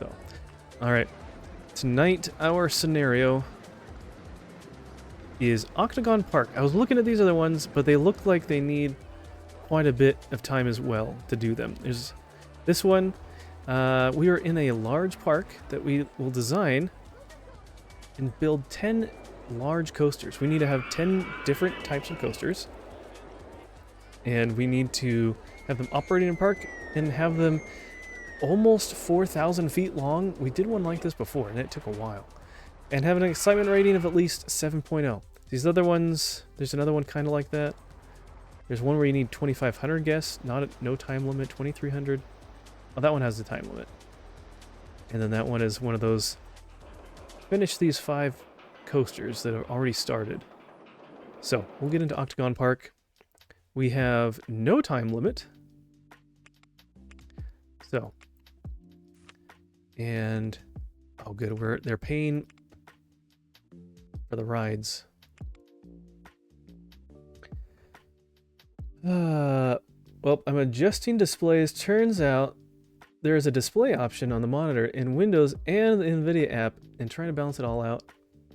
So, alright. Tonight, our scenario is Octagon Park. I was looking at these other ones, but they look like they need quite a bit of time as well to do them. There's this one. We are in a large park that we will design and build 10 large coasters. We need to have 10 different types of coasters. And we need to have them operating in park and have them almost 4,000 feet long. We did one like this before, and it took a while. And have an excitement rating of at least 7.0. These other ones, there's another one kind of like that. There's one where you need 2,500 guests, no time limit, 2,300. Oh, that one has the time limit. And then that one is one of those, finish these 5 coasters that are already started. So, we'll get into Octagon Park. We have no time limit. So, and, oh good, they're paying for the rides. Well, I'm adjusting displays. Turns out there is a display option on the monitor in Windows and the NVIDIA app, and trying to balance it all out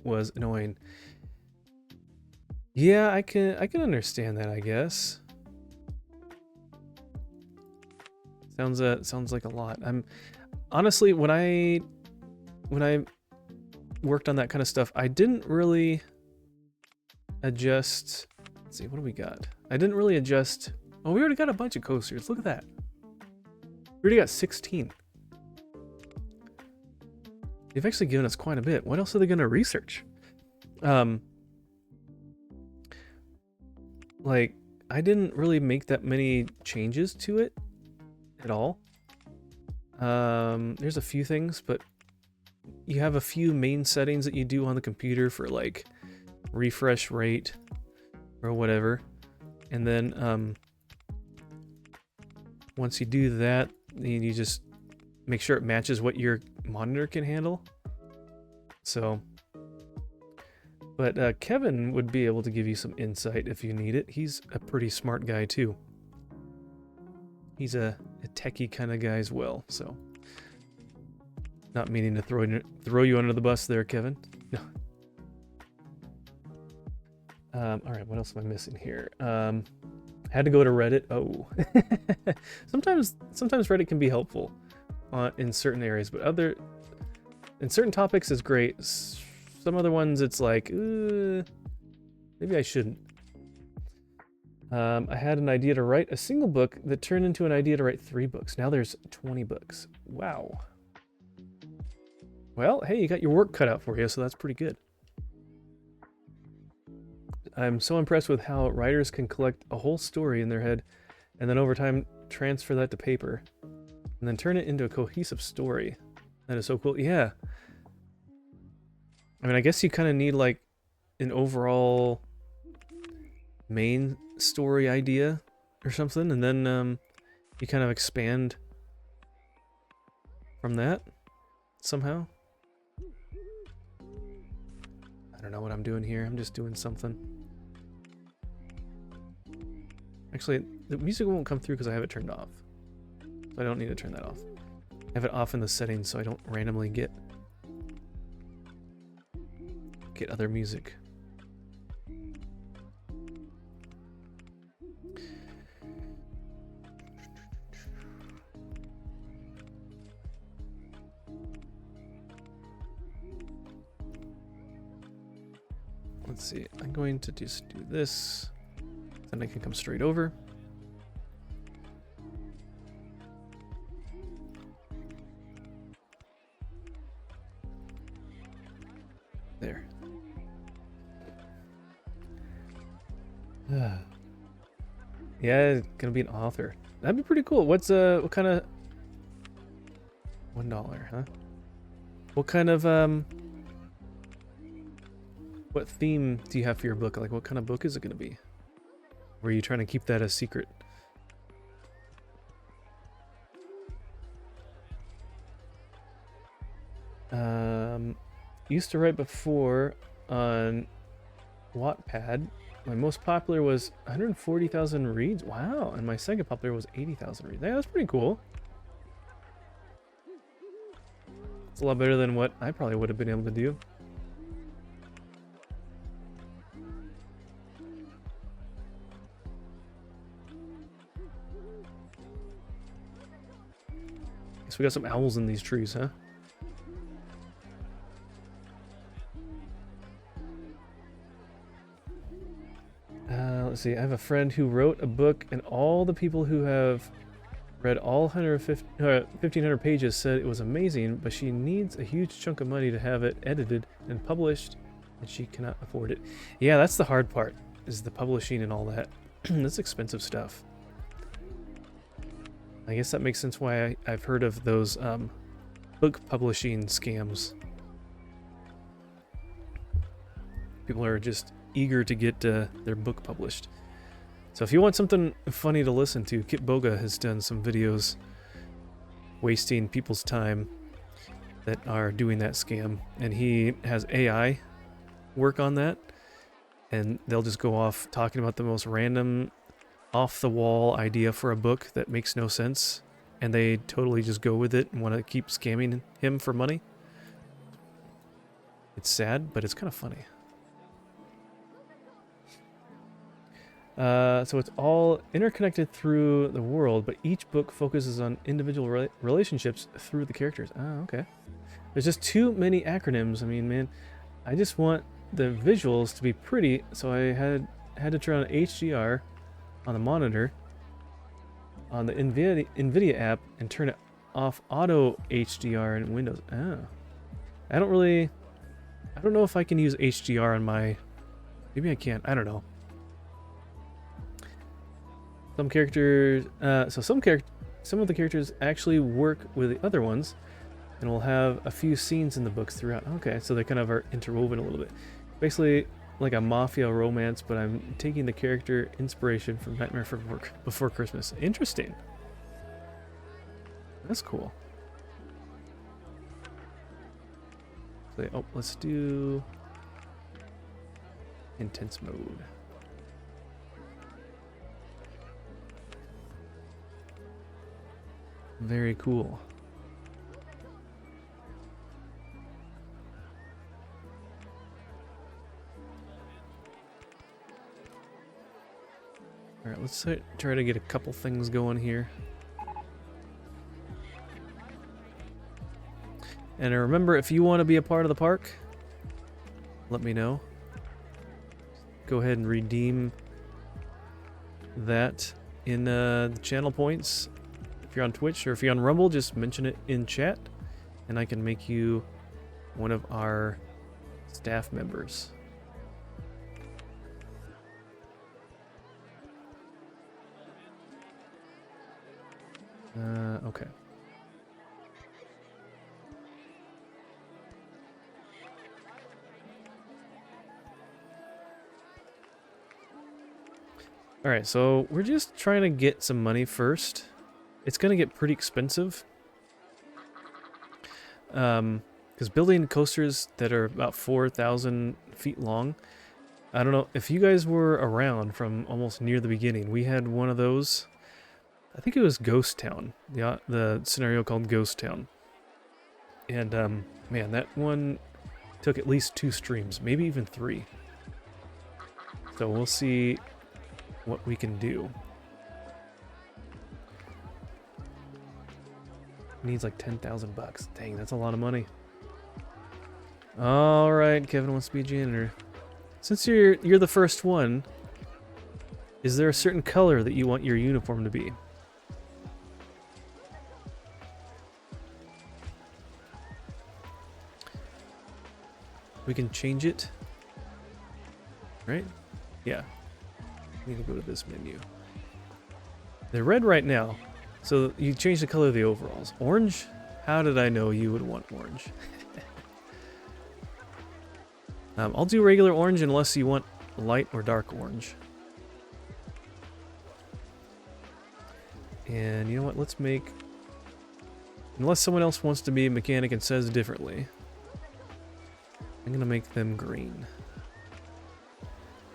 was annoying. Yeah, I can understand that, I guess. Sounds like a lot. I'm honestly, when I worked on that kind of stuff, I didn't really adjust. Let's see, what do we got? I didn't really adjust. Oh, we already got a bunch of coasters. Look at that. We already got 16. They've actually given us quite a bit. What else are they going to research? Like, I didn't really make that many changes to it at all. There's a few things, but you have a few main settings that you do on the computer for like refresh rate or whatever. And then once you do that, you just make sure it matches what your monitor can handle. So, but Kevin would be able to give you some insight if you need it. He's a pretty smart guy too. He's a techie kind of guy as well, so. Not meaning to throw you under the bus there, Kevin. No. All right, what else am I missing here? Had to go to Reddit. Oh, sometimes Reddit can be helpful in certain areas, but in certain topics is great. Some other ones it's like maybe I shouldn't. I had an idea to write a single book that turned into an idea to write 3 books. Now there's 20 books. Wow. Well, hey, you got your work cut out for you, so that's pretty good. I'm so impressed with how writers can collect a whole story in their head and then over time transfer that to paper and then turn it into a cohesive story. That is so cool. Yeah. I mean, I guess you kind of need like an overall main story idea or something, and then you kind of expand from that somehow. I don't know what I'm doing here. I'm just doing something. Actually, the music won't come through because I have it turned off. So I don't need to turn that off. I have it off in the settings so I don't randomly get other music. Let's see, I'm going to just do this, then I can come straight over. There. Yeah, gonna be an author. That'd be pretty cool. What kind of $1, huh? What kind of what theme do you have for your book? Like, what kind of book is it going to be? Or are you trying to keep that a secret? Used to write before on Wattpad. My most popular was 140,000 reads. Wow. And my second popular was 80,000 reads. Yeah, that's pretty cool. It's a lot better than what I probably would have been able to do. Guess we got some owls in these trees, huh? Let's see. I have a friend who wrote a book, and all the people who have read all 1,500 pages said it was amazing, but she needs a huge chunk of money to have it edited and published, and she cannot afford it. Yeah, that's the hard part, is the publishing and all that. That's expensive stuff. I guess that makes sense why I've heard of those book publishing scams. People are just eager to get their book published. So if you want something funny to listen to, Kit Boga has done some videos wasting people's time that are doing that scam, and he has AI work on that, and they'll just go off talking about the most random off-the-wall idea for a book that makes no sense, and they totally just go with it and want to keep scamming him for money. It's sad, but it's kind of funny. So it's all interconnected through the world, but each book focuses on individual relationships through the characters. Oh, okay. There's just too many acronyms. I mean, man, I just want the visuals to be pretty, so I had to turn on HDR on the monitor on the NVIDIA app and turn it off auto HDR in Windows. Oh. I don't know if I can use HDR on my... Maybe I can. I don't know. Some characters, some of the characters actually work with the other ones, and we'll have a few scenes in the books throughout. Okay, so they kind of are interwoven a little bit. Basically, like a mafia romance, but I'm taking the character inspiration from Nightmare Before Christmas. Interesting. That's cool. So, oh, let's do intense mode. Very cool. Alright, let's try to get a couple things going here. And remember, if you want to be a part of the park, let me know. Go ahead and redeem that in the channel points. If you're on Twitch or if you're on Rumble, just mention it in chat, and I can make you one of our staff members. Okay. Alright, so we're just trying to get some money first. It's going to get pretty expensive. Because building coasters that are about 4,000 feet long, I don't know if you guys were around from almost near the beginning. We had one of those. I think it was Ghost Town, the scenario called Ghost Town. And man, that one took at least 2 streams, maybe even 3. So we'll see what we can do. Needs like 10,000 bucks. Dang, that's a lot of money. All right, Kevin wants to be a janitor. Since you're the first one, is there a certain color that you want your uniform to be? We can change it, right? Yeah. We need to go to this menu. They're red right now. So you change the color of the overalls. Orange? How did I know you would want orange? I'll do regular orange unless you want light or dark orange. And you know what? Let's make... Unless someone else wants to be a mechanic and says differently, I'm going to make them green.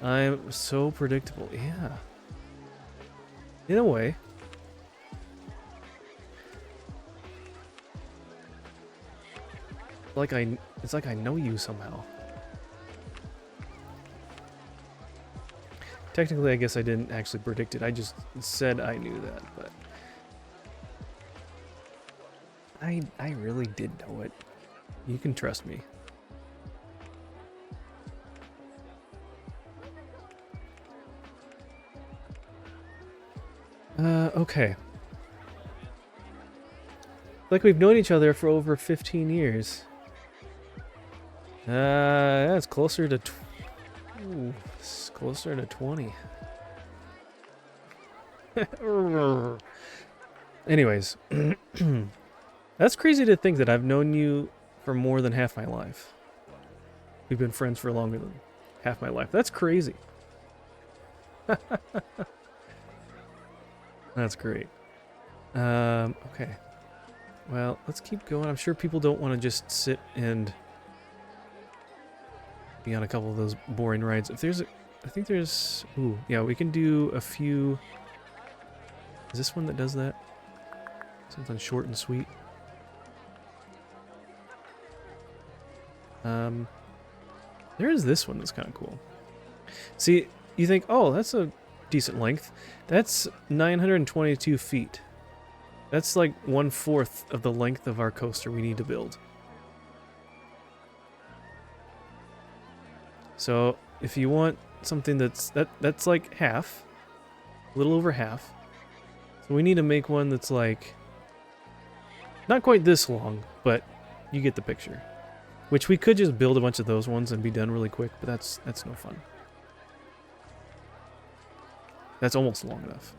I'm so predictable. Yeah. In a way. It's like I know you somehow. Technically, I guess I didn't actually predict it. I just said I knew that, but I really did know it. You can trust me. Okay. Like we've known each other for over 15 years. Yeah, it's closer to ooh, it's closer to 20. Anyways, that's crazy to think that I've known you for more than half my life. We've been friends for longer than half my life. That's crazy. That's great. Okay. Well, let's keep going. I'm sure people don't want to just sit and be on a couple of those boring rides. If there's I think there's... Ooh, yeah, we can do a few... Is this one that does that? Something short and sweet. There is this one that's kind of cool. See, you think, oh, that's a decent length. That's 922 feet. That's like 1/4 of the length of our coaster we need to build. So if you want something that's like half, a little over half. So we need to make one that's like not quite this long, but you get the picture. Which we could just build a bunch of those ones and be done really quick, but that's no fun. That's almost long enough.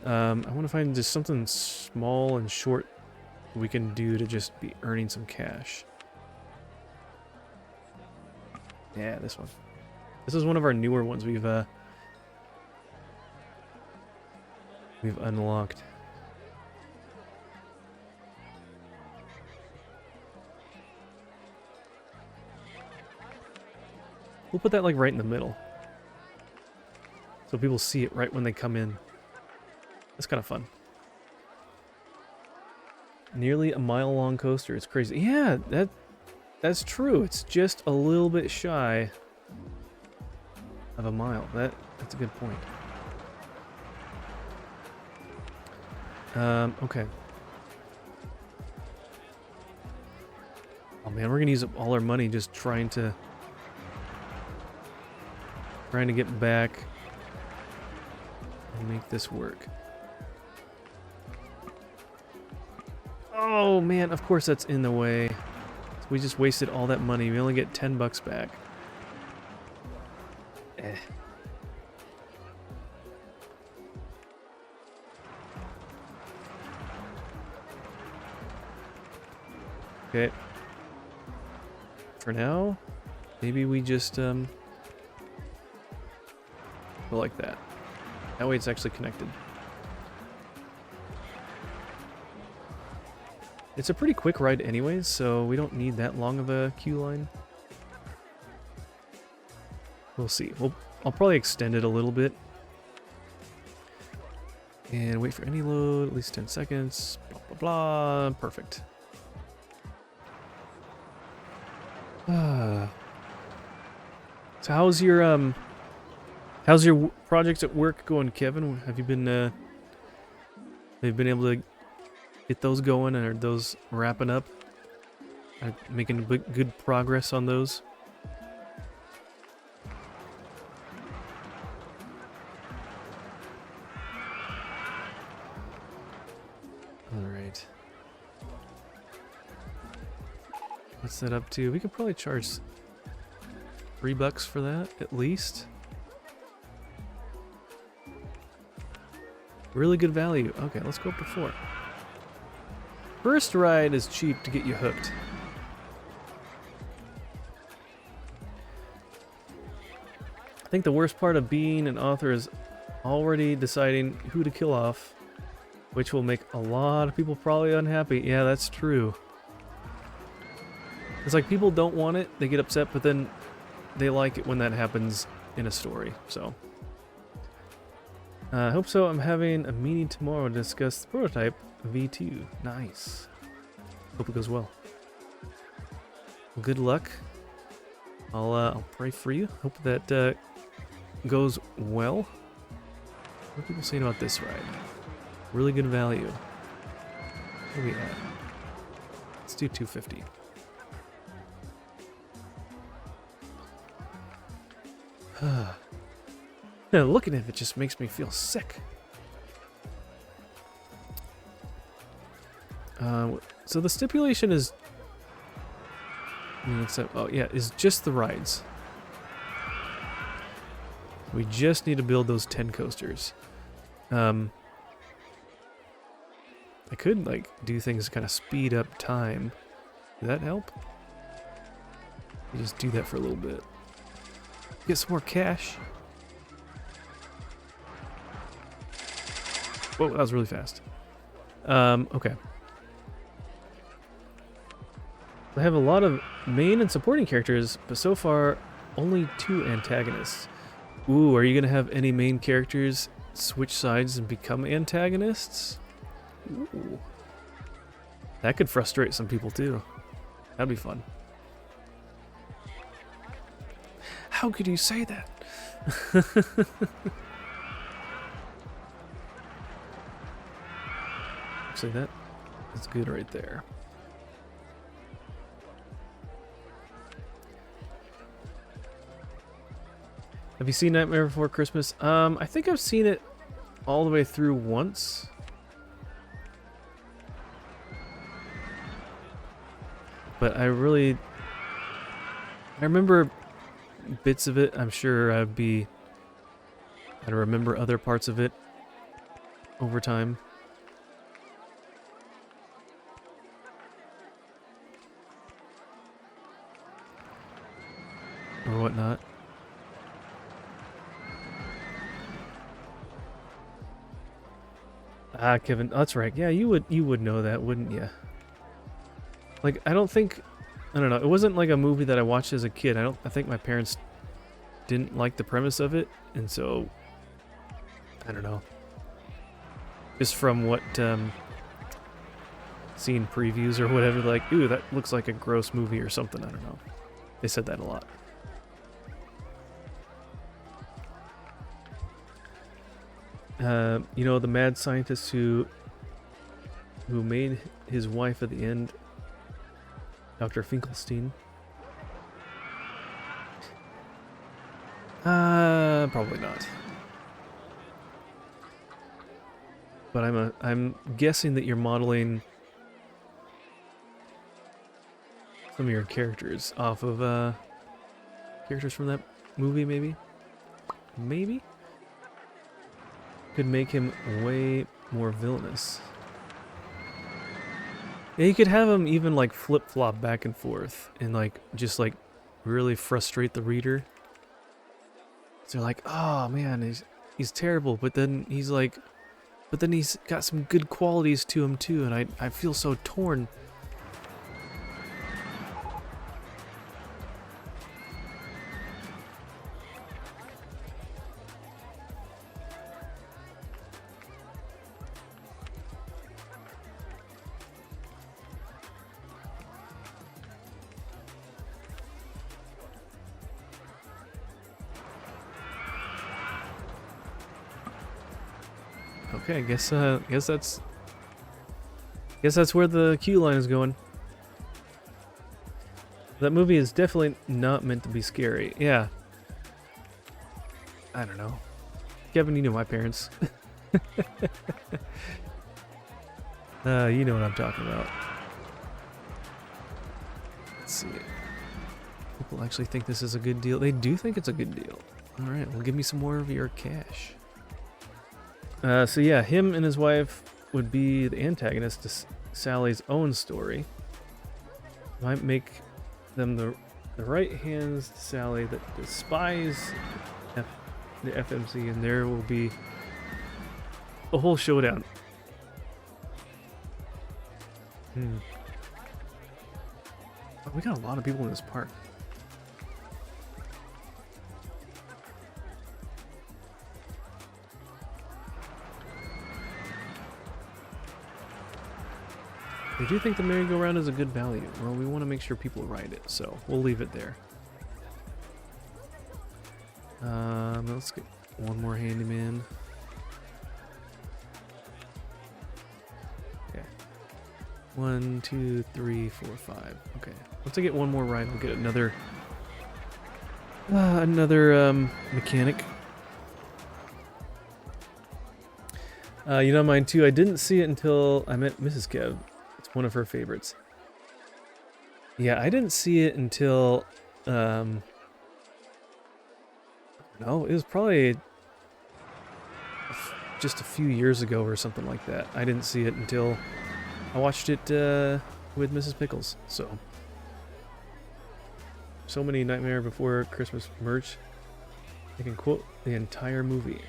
I want to find just something small and short we can do to just be earning some cash. Yeah, this one. This is one of our newer ones we've unlocked. We'll put that like right in the middle, so people see it right when they come in. That's kind of fun. Nearly a mile-long coaster. It's crazy. Yeah, that's true. It's just a little bit shy of a mile. That's a good point. Okay. Oh man, we're gonna use up all our money just trying to get back and make this work. Oh man, of course that's in the way. So we just wasted all that money. We only get 10 bucks back. Eh. Okay. For now, maybe we just go like that. That way it's actually connected. It's a pretty quick ride anyways, so we don't need that long of a queue line. We'll see. I'll probably extend it a little bit. And wait for any load, at least 10 seconds. Blah, blah, blah. Perfect. So how's your projects at work going, Kevin? Have you been able to get those going, and are those wrapping up? Making good progress on those? All right. What's that up to? We could probably charge $3 for that, at least. Really good value. Okay, let's go up to 4. First ride is cheap to get you hooked. I think the worst part of being an author is already deciding who to kill off, which will make a lot of people probably unhappy. Yeah, that's true. It's like people don't want it, they get upset, but then they like it when that happens in a story, so. I hope so. I'm having a meeting tomorrow to discuss the prototype V2. Nice. Hope it goes well. Good luck. I'll pray for you. Hope that goes well. What are people saying about this ride? Really good value. What are we at? Let's do 250. Yeah, looking at it just makes me feel sick. So the stipulation is, is just the rides. We just need to build those 10 coasters. I could like do things to kind of speed up time. Did that help? You just do that for a little bit. Get some more cash. Whoa, that was really fast. Okay. I have a lot of main and supporting characters, but so far only 2 antagonists. Ooh, are you gonna have any main characters switch sides and become antagonists? Ooh. That could frustrate some people too. That'd be fun. How could you say that? Actually, that's good right there. Have you seen Nightmare Before Christmas? I think I've seen it all the way through once. But I remember bits of it. I'm sure I'd remember other parts of it over time. Or whatnot. Ah, Kevin, that's right. Yeah, you would know that, wouldn't you? Like, I don't know. It wasn't like a movie that I watched as a kid. I think my parents didn't like the premise of it, and so I don't know. Just from what seeing previews or whatever, like, ooh, that looks like a gross movie or something. I don't know. They said that a lot. You know, the mad scientist who made his wife at the end, Dr. Finkelstein. Probably not. But I'm guessing that you're modeling some of your characters off of characters from that movie, maybe? Maybe? Could make him way more villainous. Yeah, you could have him even like flip-flop back and forth and like just like really frustrate the reader. So they're like, oh man, he's terrible, but then he's got some good qualities to him too, and I feel so torn. Okay, I guess that's where the queue line is going. That movie is definitely not meant to be scary. Yeah. I don't know. Kevin, you know my parents. You know what I'm talking about. Let's see. People actually think this is a good deal. They do think it's a good deal. Alright, well give me some more of your cash. So yeah, him and his wife would be the antagonist to Sally's own story. Might make them the right hands to Sally that despise the FMC, and there will be a whole showdown. Oh, we got a lot of people in this park. do think the merry-go-round is a good value. Well, we want to make sure people ride it, so we'll leave it there. Let's get one more handyman. Okay. 1, 2, 3, 4, 5. Okay. Once I get one more ride, we'll get another mechanic. You know mine too. I didn't see it until I met Mrs. Kev. It's one of her favorites. Yeah, I didn't see it until no, it was probably just a few years ago or something like that. I didn't see it until I watched it with Mrs. Pickles. So many Nightmare Before Christmas merch. I can quote the entire movie.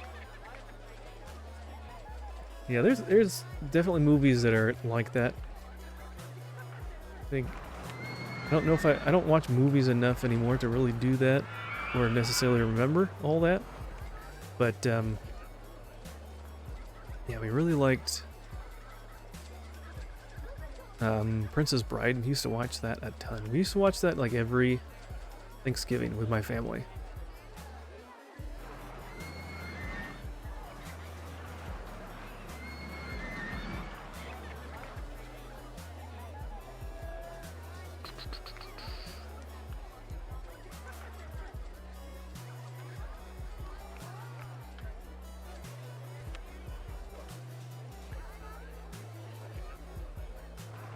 Yeah, there's definitely movies that are like that. I don't know if I don't watch movies enough anymore to really do that or necessarily remember all that. But yeah, we really liked Princess Bride, and we used to watch that a ton. We used to watch that like every Thanksgiving with my family.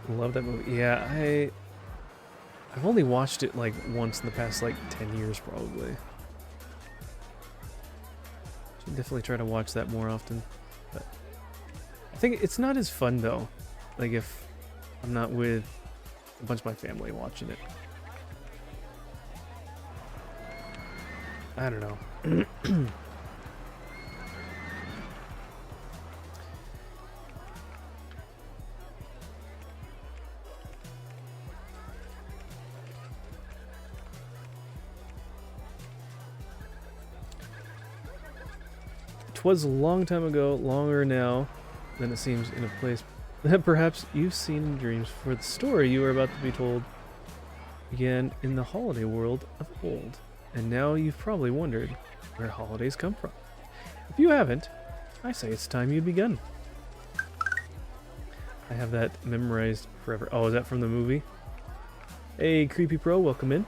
Love that movie. Yeah, I've only watched it like once in the past like 10 years probably. Should definitely try to watch that more often. But I think it's not as fun though. Like if I'm not with a bunch of my family watching it. I don't know. Was a long time ago, longer now than it seems, in a place that perhaps you've seen in dreams, for the story you are about to be told began in the holiday world of old, and now you've probably wondered where holidays come from. If you haven't, I say it's time you'd begun. I have that memorized forever. Oh, is that from the movie? Hey, Creepy Pro, welcome in.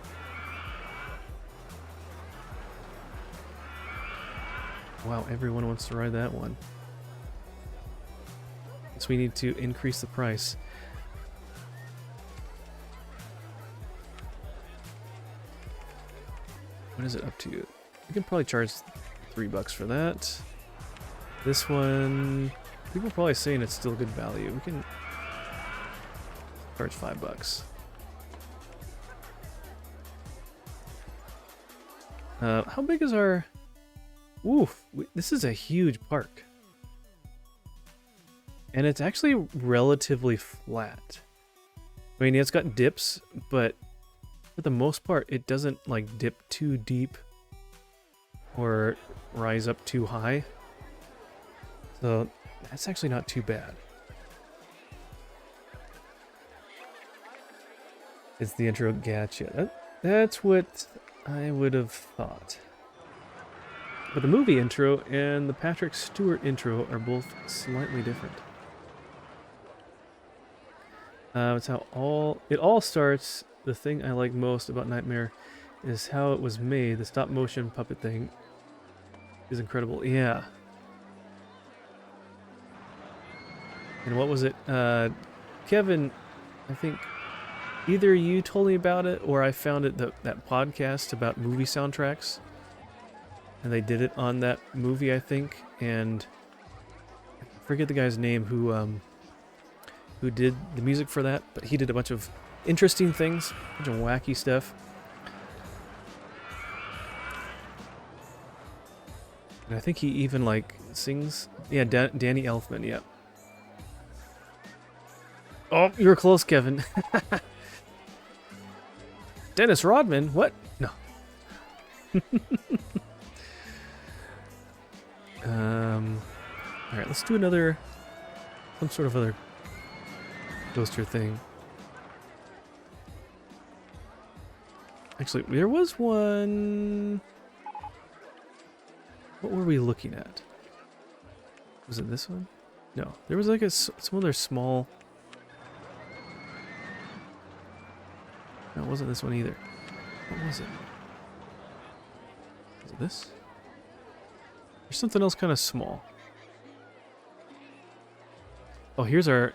Wow, everyone wants to ride that one. Guess we need to increase the price. What is it up to? We can probably charge $3 for that. This one, people are probably saying it's still good value. We can charge $5. How big is our... Oof, this is a huge park. And it's actually relatively flat. I mean, yeah, it's got dips, but for the most part, it doesn't like dip too deep or rise up too high. So that's actually not too bad. It's the intro, gotcha. That's what I would have thought. But the movie intro and the Patrick Stewart intro are both slightly different. It's how it all starts. The thing I like most about Nightmare is how it was made. The stop motion puppet thing is incredible. Yeah. And what was it? Kevin, I think either you told me about it or I found it, that podcast about movie soundtracks. And they did it on that movie, I think, and I forget the guy's name who did the music for that, but he did a bunch of interesting things, a bunch of wacky stuff. And I think he even like sings. Yeah, Danny Elfman. Yeah. Oh, you were close, Kevin. Dennis Rodman. What? No. All right, let's do some sort of other Rollercoaster thing. Actually, there was one... What were we looking at? Was it this one? No, there was like some other small... No, it wasn't this one either. What was it? Was it this? There's something else kind of small. Oh, here's our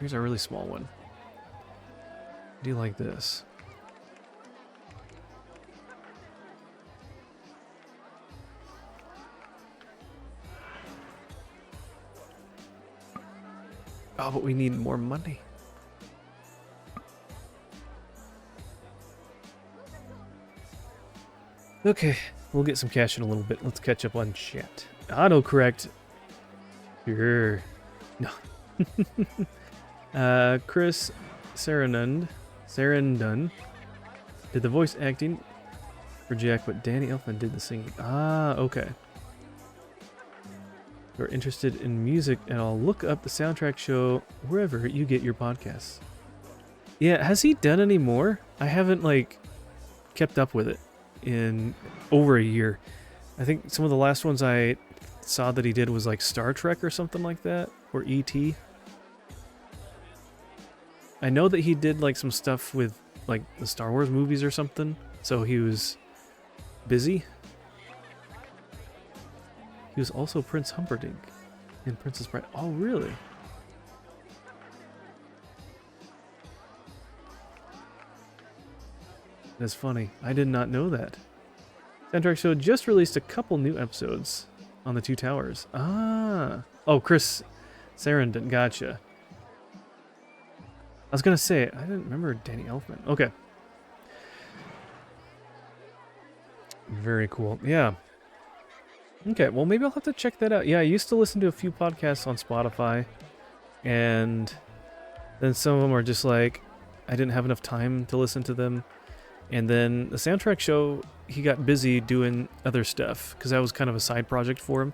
really small one. Do you like this? Oh, but we need more money. Okay, we'll get some cash in a little bit. Let's catch up on chat. Autocorrect. Sure. No. Chris Sarandon did the voice acting for Jack, but Danny Elfman did the singing. Ah, okay. If you're interested in music at all, look up the soundtrack show wherever you get your podcasts. Yeah, has he done any more? I haven't, like, kept up with it in over a year. I think some of the last ones I saw that he did was, like, Star Trek or something like that, or E.T. I know that he did, like, some stuff with, like, the Star Wars movies or something, so he was busy. He was also Prince Humperdinck in Princess Bride. Oh, really? That's funny. I did not know that. Soundtrack Show just released a couple new episodes on the Two Towers. Ah. Oh, Chris Sarandon. Gotcha. I was going to say, I didn't remember Danny Elfman. Okay. Very cool. Yeah. Okay, well, maybe I'll have to check that out. Yeah, I used to listen to a few podcasts on Spotify, and then some of them are just like, I didn't have enough time to listen to them. And then the Soundtrack Show, he got busy doing other stuff, because that was kind of a side project for him,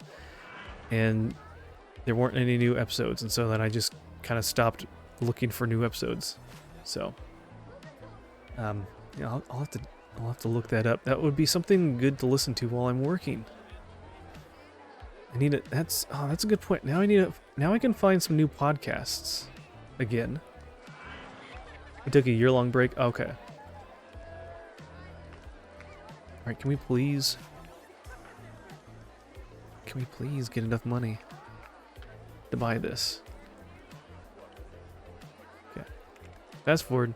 and there weren't any new episodes, and so then I just kind of stopped looking for new episodes. So, yeah, I'll have to look that up. That would be something good to listen to while I'm working. I need it. That's a good point. Now I can find some new podcasts again. I took a year-long break. Okay. All right, can we please get enough money to buy this? Okay. Fast forward.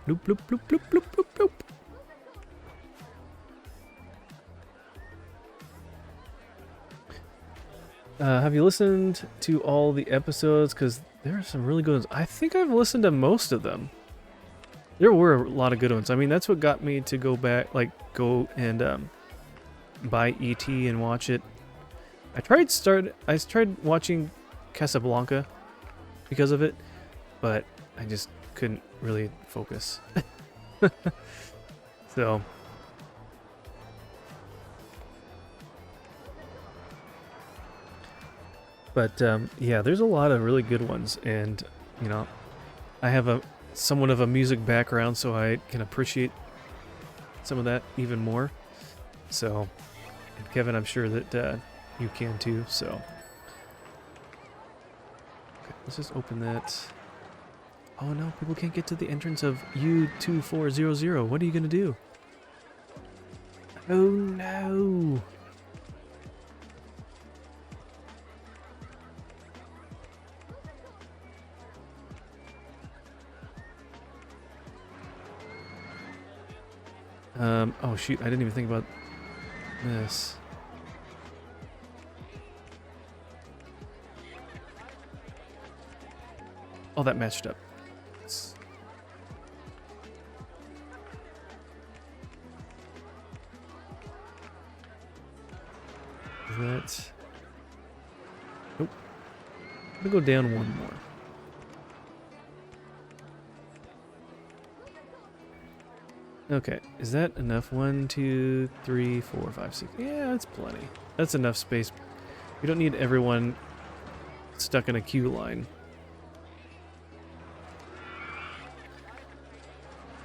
Bloop bloop bloop bloop bloop bloop bloop. Have you listened to all the episodes? Because there are some really good ones. I think I've listened to most of them. There were a lot of good ones. I mean, that's what got me to go back, like, go and buy E.T. and watch it. I tried watching Casablanca because of it, but I just couldn't really focus. So... But, yeah, there's a lot of really good ones, and, you know, I have somewhat of a music background, so I can appreciate some of that even more. So, and Kevin, I'm sure that you can too, so. Okay, let's just open that. Oh no, people can't get to the entrance of U2400. What are you going to do? Oh no! Oh shoot, I didn't even think about this. Oh, that matched up. That... Nope. I'm gonna go down one more. Okay, is that enough? 1, 2, 3, 4, 5, 6. Yeah, that's plenty. That's enough space. We don't need everyone stuck in a queue line.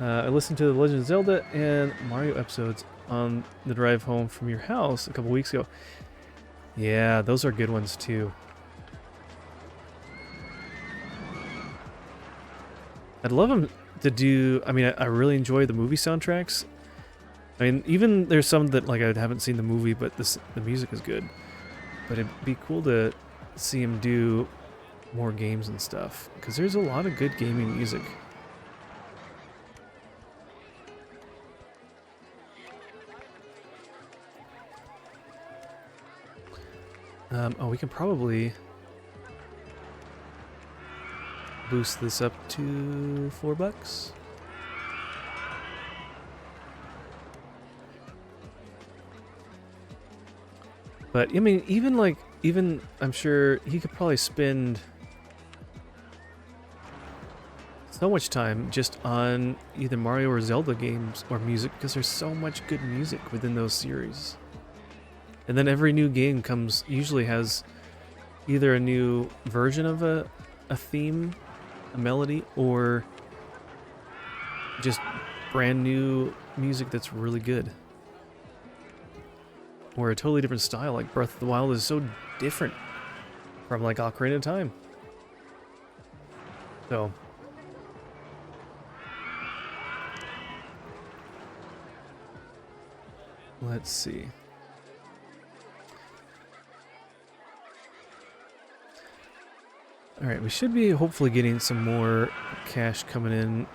I listened to the Legend of Zelda and Mario episodes on the drive home from your house a couple weeks ago. Yeah, those are good ones too. I'd love them to do... I mean, I really enjoy the movie soundtracks. I mean, even there's some that, like, I haven't seen the movie, but the music is good. But it'd be cool to see him do more games and stuff, because there's a lot of good gaming music. Oh, we can probably boost this up to $4. But I mean, even I'm sure he could probably spend so much time just on either Mario or Zelda games or music, because there's so much good music within those series. And then every new game usually has either a new version of a theme, a melody, or just brand new music that's really good. Or a totally different style, like Breath of the Wild is so different from like Ocarina of Time. So let's see. Alright, we should be hopefully getting some more cash coming in.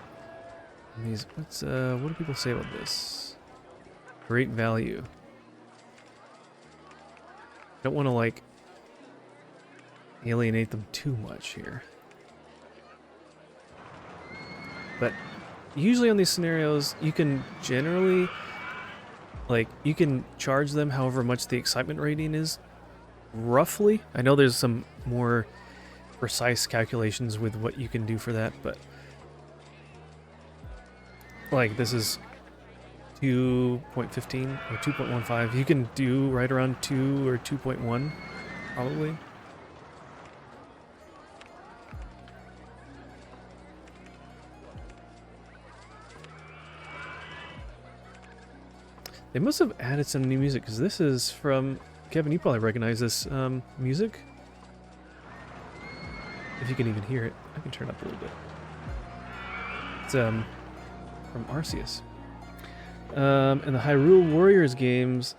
These, what do people say about this? Great value. Don't want to, like, alienate them too much here. But usually on these scenarios, you can generally, like, you can charge them however much the excitement rating is, roughly. I know there's some more precise calculations with what you can do for that, but like this is 2.15 or 2.15. You can do right around 2 or 2.1 probably. They must have added some new music, because this is from Kevin. You probably recognize this music. If you can even hear it, I can turn up a little bit. It's from Arceus. And the Hyrule Warriors games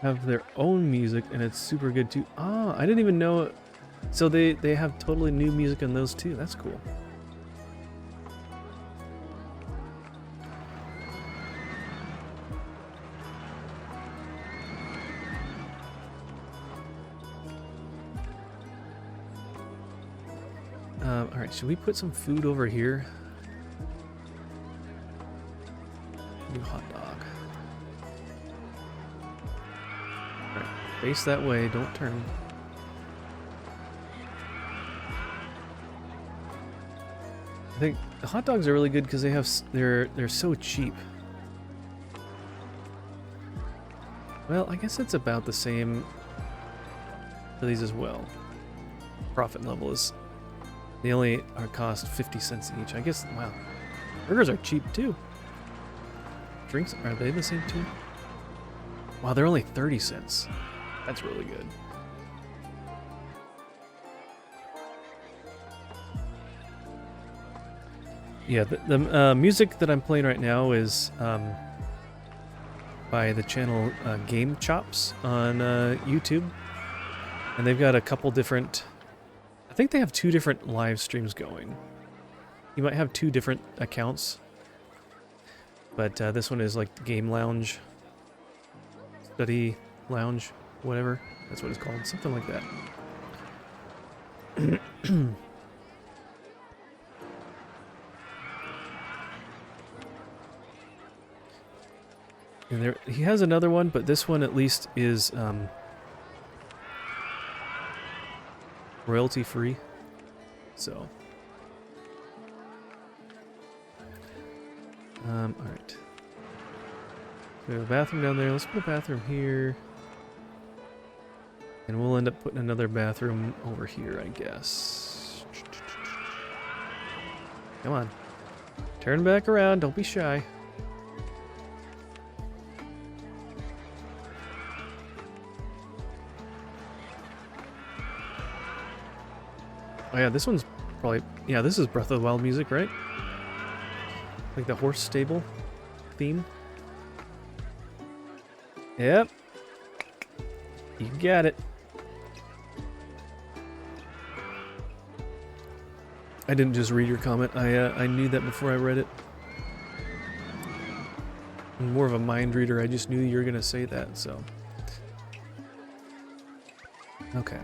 have their own music, and it's super good too. Ah, I didn't even know. So they have totally new music in those too. That's cool. Alright, should we put some food over here? New hot dog. Alright, face that way, don't turn. I think the hot dogs are really good because they're so cheap. Well, I guess it's about the same for these as well. Profit level is... They only cost 50 cents each. I guess, wow. Burgers are cheap too. Drinks, are they the same too? Wow, they're only 30 cents. That's really good. Yeah, the music that I'm playing right now is by the channel Game Chops on YouTube. And they've got a couple different... I think they have 2 different live streams going. You might have 2 different accounts. But this one is like Game Lounge. Study Lounge. Whatever. That's what it's called. Something like that. And he has another one, but this one at least is... royalty free, so all right. We have a bathroom down there. Let's put a bathroom here, And we'll end up putting another bathroom over here, I guess. Come on. Turn back around. Don't be shy. Oh yeah, this one's probably... Yeah, this is Breath of the Wild music, right? Like the horse stable theme. Yep. You got it. I didn't just read your comment. I knew that before I read it. I'm more of a mind reader. I just knew you were going to say that, so... Okay.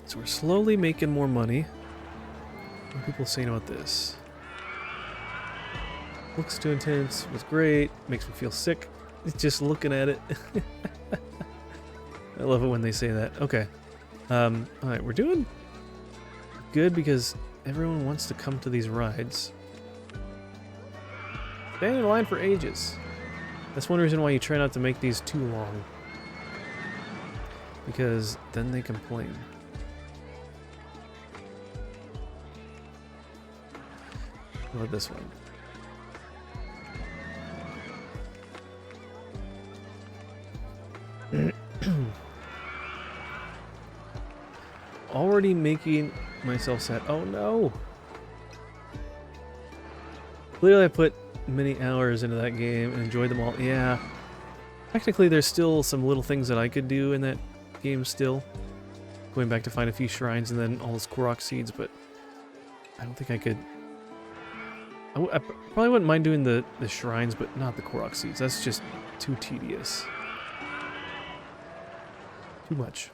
So we're slowly making more money. What are people saying about this? Looks too intense. Was great. Makes me feel sick. Just looking at it. I love it when they say that. Okay. Alright, we're doing good because everyone wants to come to these rides. Staying in line for ages. That's one reason why you try not to make these too long. Because then they complain. How about this one? Already making myself sad. Oh no! Clearly I put many hours into that game and enjoyed them all. Yeah. Technically there's still some little things that I could do in that game still. Going back to find a few shrines and then all those Korok seeds, but I don't think I could... I probably wouldn't mind doing the shrines, but not the Korok seeds. That's just too tedious. Too much.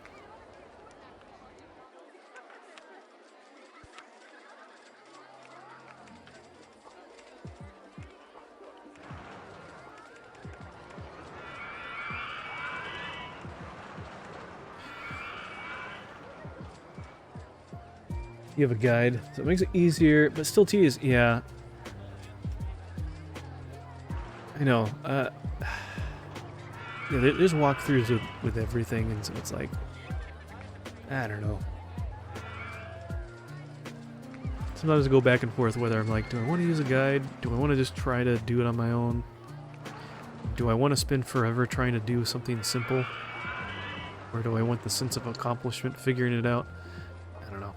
You have a guide, so it makes it easier, but still tedious. Yeah. I know. Yeah, there's walkthroughs with everything, and so it's like, I don't know. Sometimes I go back and forth whether I'm like, do I want to use a guide? Do I want to just try to do it on my own? Do I want to spend forever trying to do something simple? Or do I want the sense of accomplishment figuring it out? I don't know.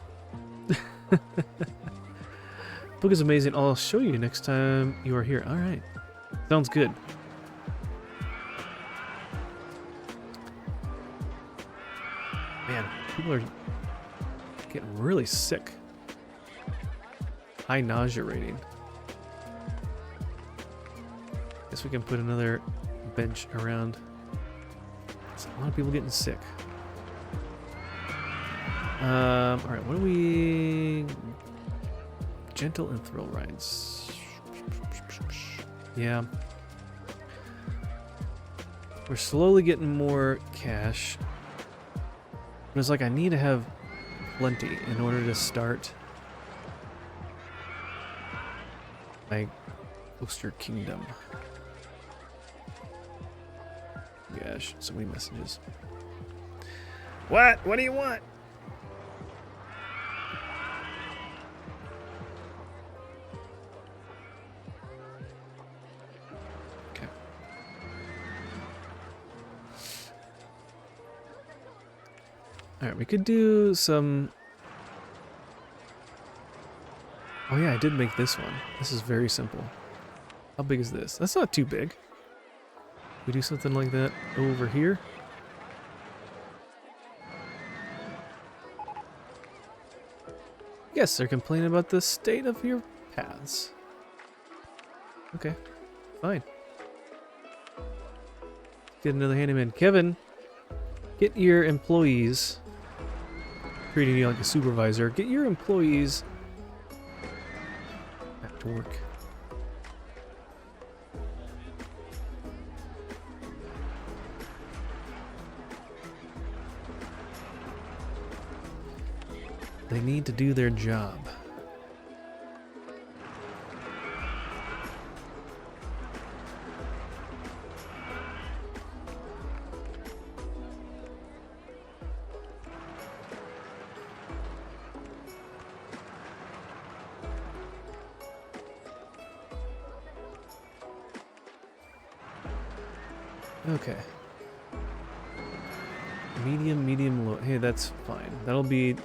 Book is amazing. I'll show you next time you are here. Alright. Sounds good. Man, people are getting really sick. High nausea rating. Guess we can put another bench around. There's a lot of people getting sick. Alright, what do we... Gentle and thrill rides. Yeah. We're slowly getting more cash. But it's like I need to have plenty in order to start my Coaster Kingdom. Gosh, so many messages. What? What do you want? Okay. Alright, we could do some... Oh yeah, I did make this one. This is very simple. How big is this? That's not too big. We do something like that over here. Yes, they're complaining about the state of your paths. Okay, fine. Get another handyman. Kevin, get your employees, treating you like a supervisor, get your employees back to work. They need to do their job. Okay. Medium, medium, low. Hey, that's fine. That'll be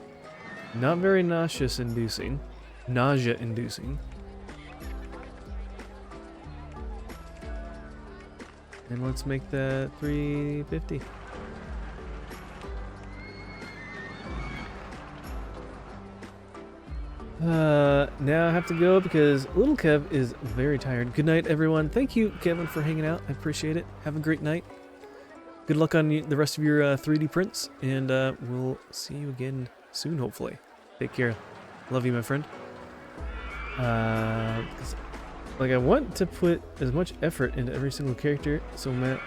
not very nauseous-inducing. Nausea-inducing. And let's make that 350. Now I have to go because little Kev is very tired. Good night, everyone. Thank you, Kevin, for hanging out. I appreciate it. Have a great night. Good luck on the rest of your 3D prints, and we'll see you again soon, hopefully. Take care. Love you, my friend. Like, I want to put as much effort into every single character, so matter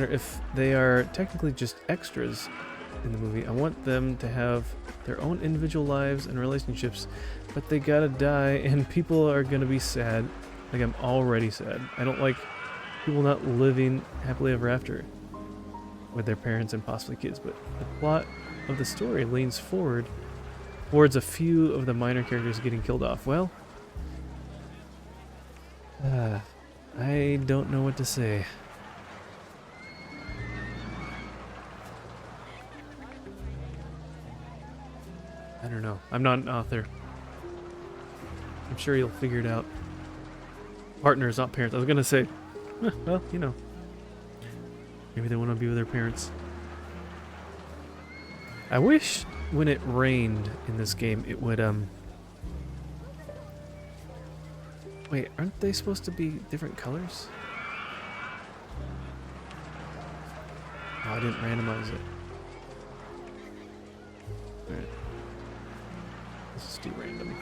if they are technically just extras in the movie. I want them to have their own individual lives and relationships, but they gotta die, and people are gonna be sad. Like, I'm already sad. I don't like people not living happily ever after with their parents and possibly kids, but the plot of the story leans forward towards a few of the minor characters getting killed off. Well, I don't know what to say. I don't know. I'm not an author. I'm sure you'll figure it out. Partners, not parents. I was gonna say, well, you know. Maybe they want to be with their parents. I wish when it rained in this game, it would, Wait, aren't they supposed to be different colors? Oh, I didn't randomize it. Alright. Let's just do random.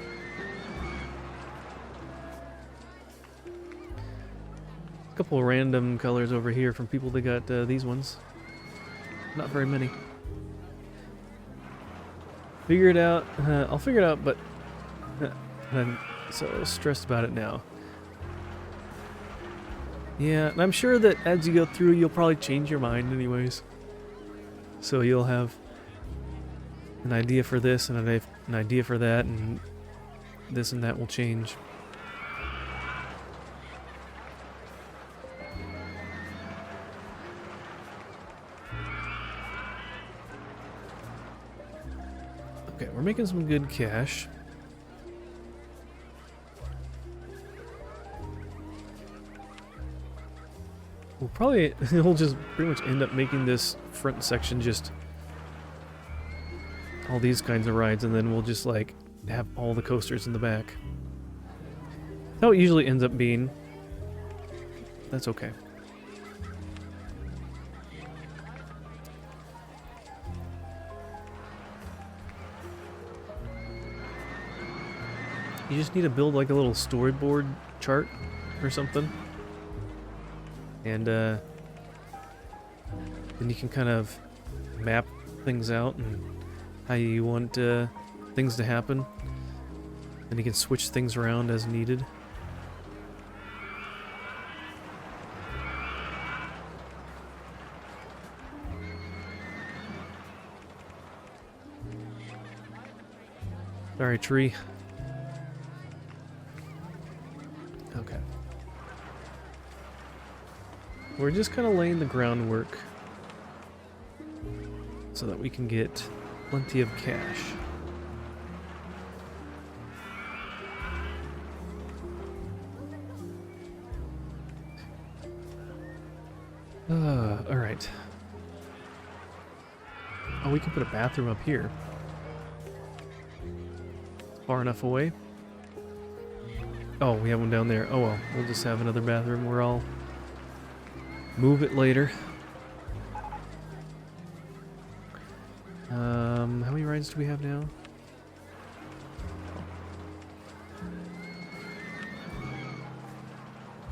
A couple random colors over here from people that got these ones. Not very many. Figure it out. I'll figure it out, but I'm so stressed about it now. Yeah, and I'm sure that as you go through, you'll probably change your mind anyways. So you'll have an idea for this and an idea for that, and this and that will change. Okay, we're making some good cash. We'll just pretty much end up making this front section just all these kinds of rides, and then we'll just like have all the coasters in the back. That's how it usually ends up being. That's okay. You just need to build like a little storyboard chart or something. And then you can kind of map things out and how you want things to happen. And you can switch things around as needed. Sorry, tree. Okay. We're just kind of laying the groundwork so that we can get plenty of cash. All right. Oh, we can put a bathroom up here. Far enough away. Oh, we have one down there. Oh well, we'll just have another bathroom where I'll move it later. How many rides do we have now?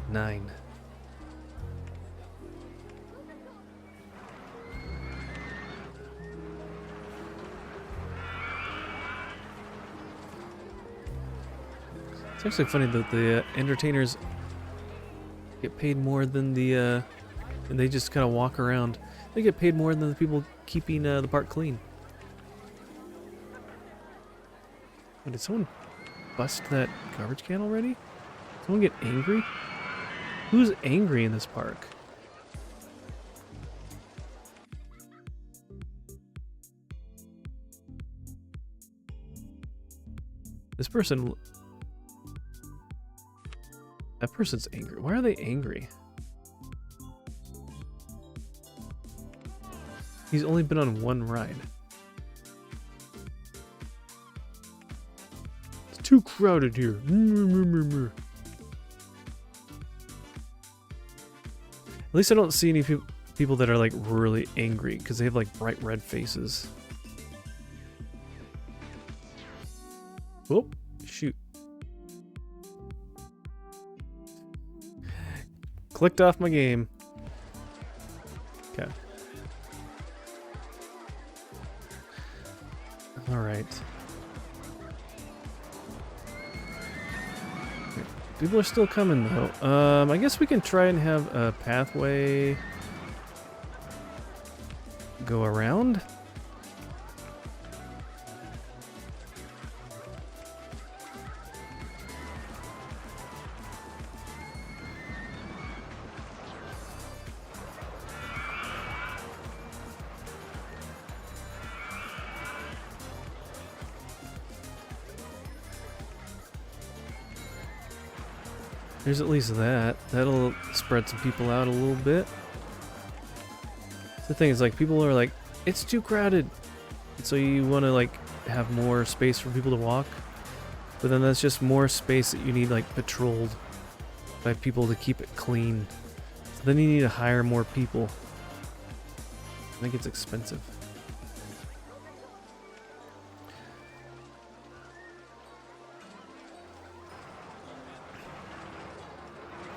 9. It's actually funny that the entertainers get paid more than the, and they just kind of walk around. They get paid more than the people keeping the park clean. Oh, did someone bust that garbage can already? Someone get angry? Who's angry in this park? This person... That person's angry. Why are they angry? He's only been on one ride. It's too crowded here. At least I don't see any people that are like really angry because they have like bright red faces. Oh, shoot. Clicked off my game. Okay. All right. People are still coming though. I guess we can try and have a pathway go around. There's at least that. That'll spread some people out a little bit. The thing is, like, people are like, it's too crowded. So you want to, like, have more space for people to walk. But then that's just more space that you need, like, patrolled by people to keep it clean. So then you need to hire more people. I think it's expensive.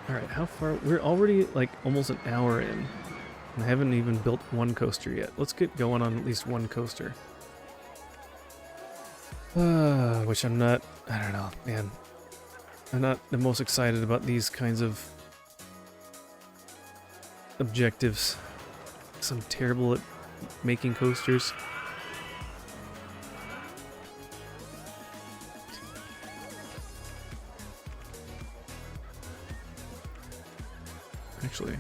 Alright, how far? We're already like almost an hour in. And I haven't even built one coaster yet. Let's get going on at least one coaster. Which I'm not, I don't know, man. I'm not the most excited about these kinds of objectives. 'Cause I'm terrible at making coasters. Actually.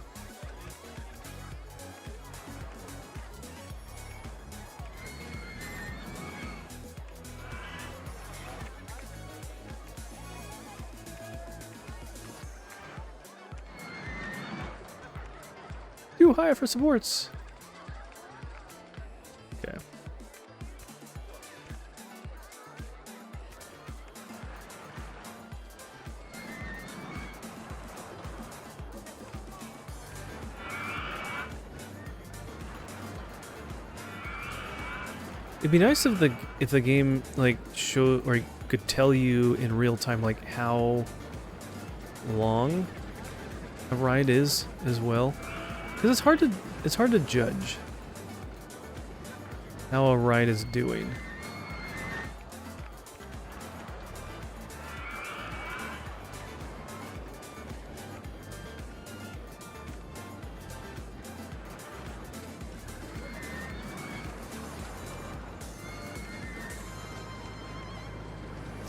Too high for supports. Okay. It'd be nice if the game like show or could tell you in real time like how long a ride is as well, because it's hard to judge how a ride is doing.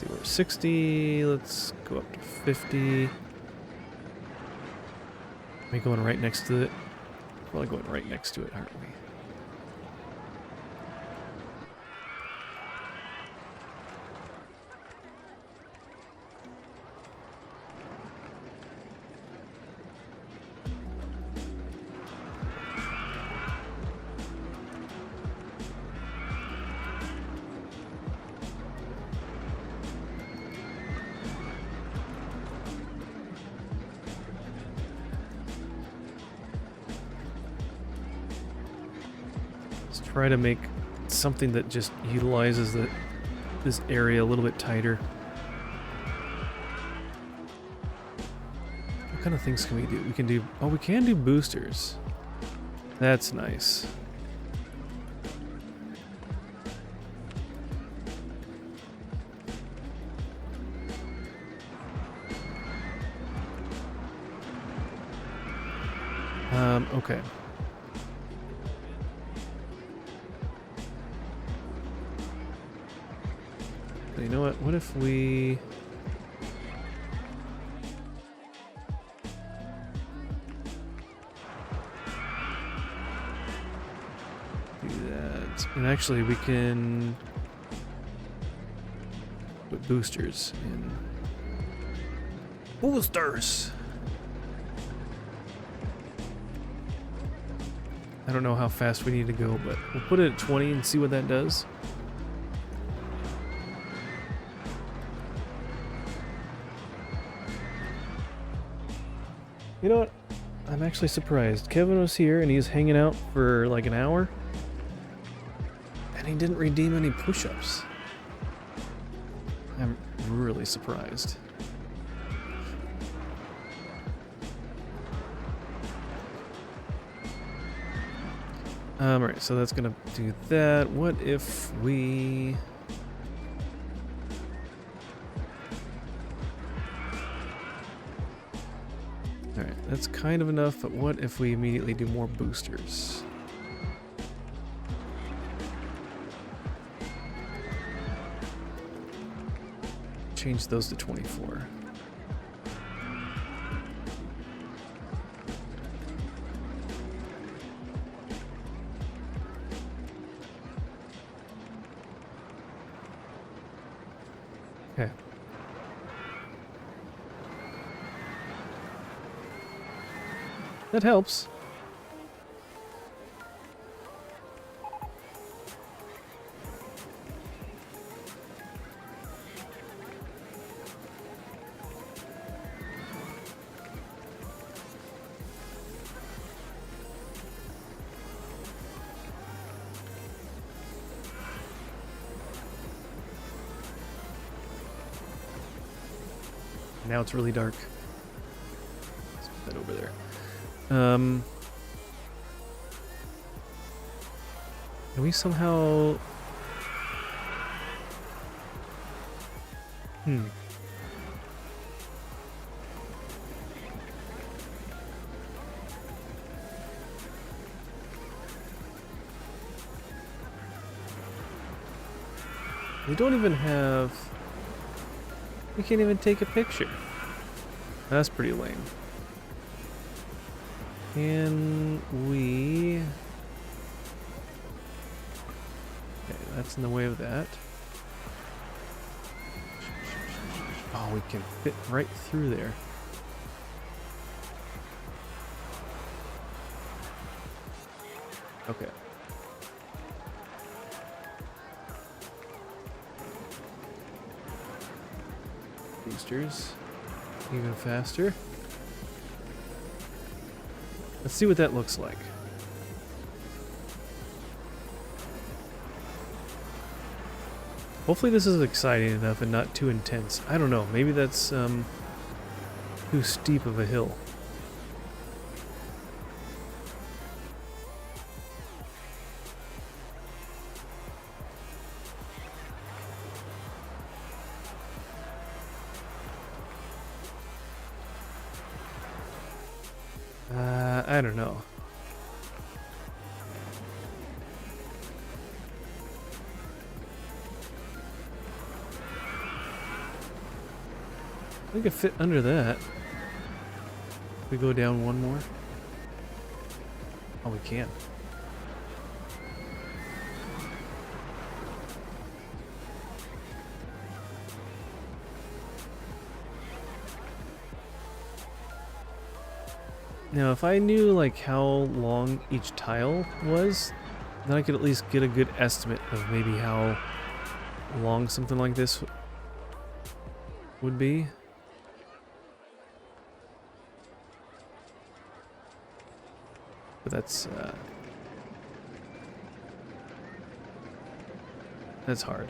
We're 60, let's go up to 50. Are we going right next to it? Probably going right next to it, aren't we? Try to make something that just utilizes this area a little bit tighter. What kind of things can we do? We can do... Oh, we can do boosters. That's nice. Okay. You know what? What if we... do that? And actually we can... put boosters in. Boosters! I don't know how fast we need to go, but we'll put it at 20 and see what that does. You know what? I'm actually surprised. Kevin was here and he was hanging out for like an hour. And he didn't redeem any push-ups. I'm really surprised. Alright, so that's gonna do that. What if we... Alright, that's kind of enough, but what if we immediately do more boosters? Change those to 24. Okay. That helps. Now it's really dark. Let's put that over there. Can we somehow... We don't even have... We can't even take a picture. That's pretty lame. Can we... Okay, that's in the way of that. Oh, we can fit right through there. Okay. Boosters. Even faster. Let's see what that looks like. Hopefully this is exciting enough and not too intense. I don't know. Maybe that's too steep of a hill. I don't know. We could fit under that. We go down one more. Oh, we can. Now, if I knew like how long each tile was, then I could at least get a good estimate of maybe how long something like this would be. But that's hard.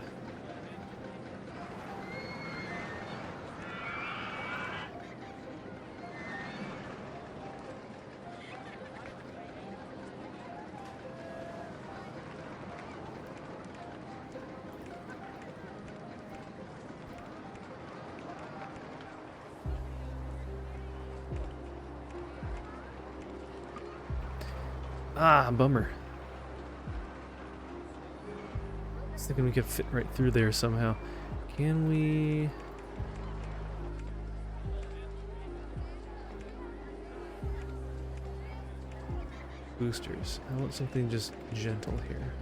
Ah, bummer. I was thinking we could fit right through there somehow. Can we... Boosters. I want something just gentle here.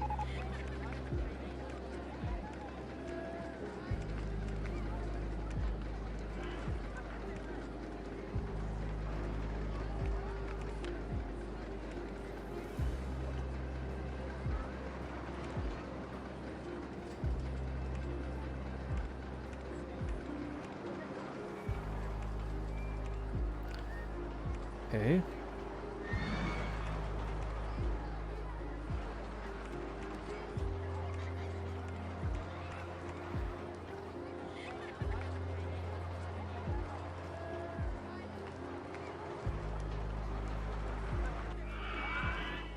Okay.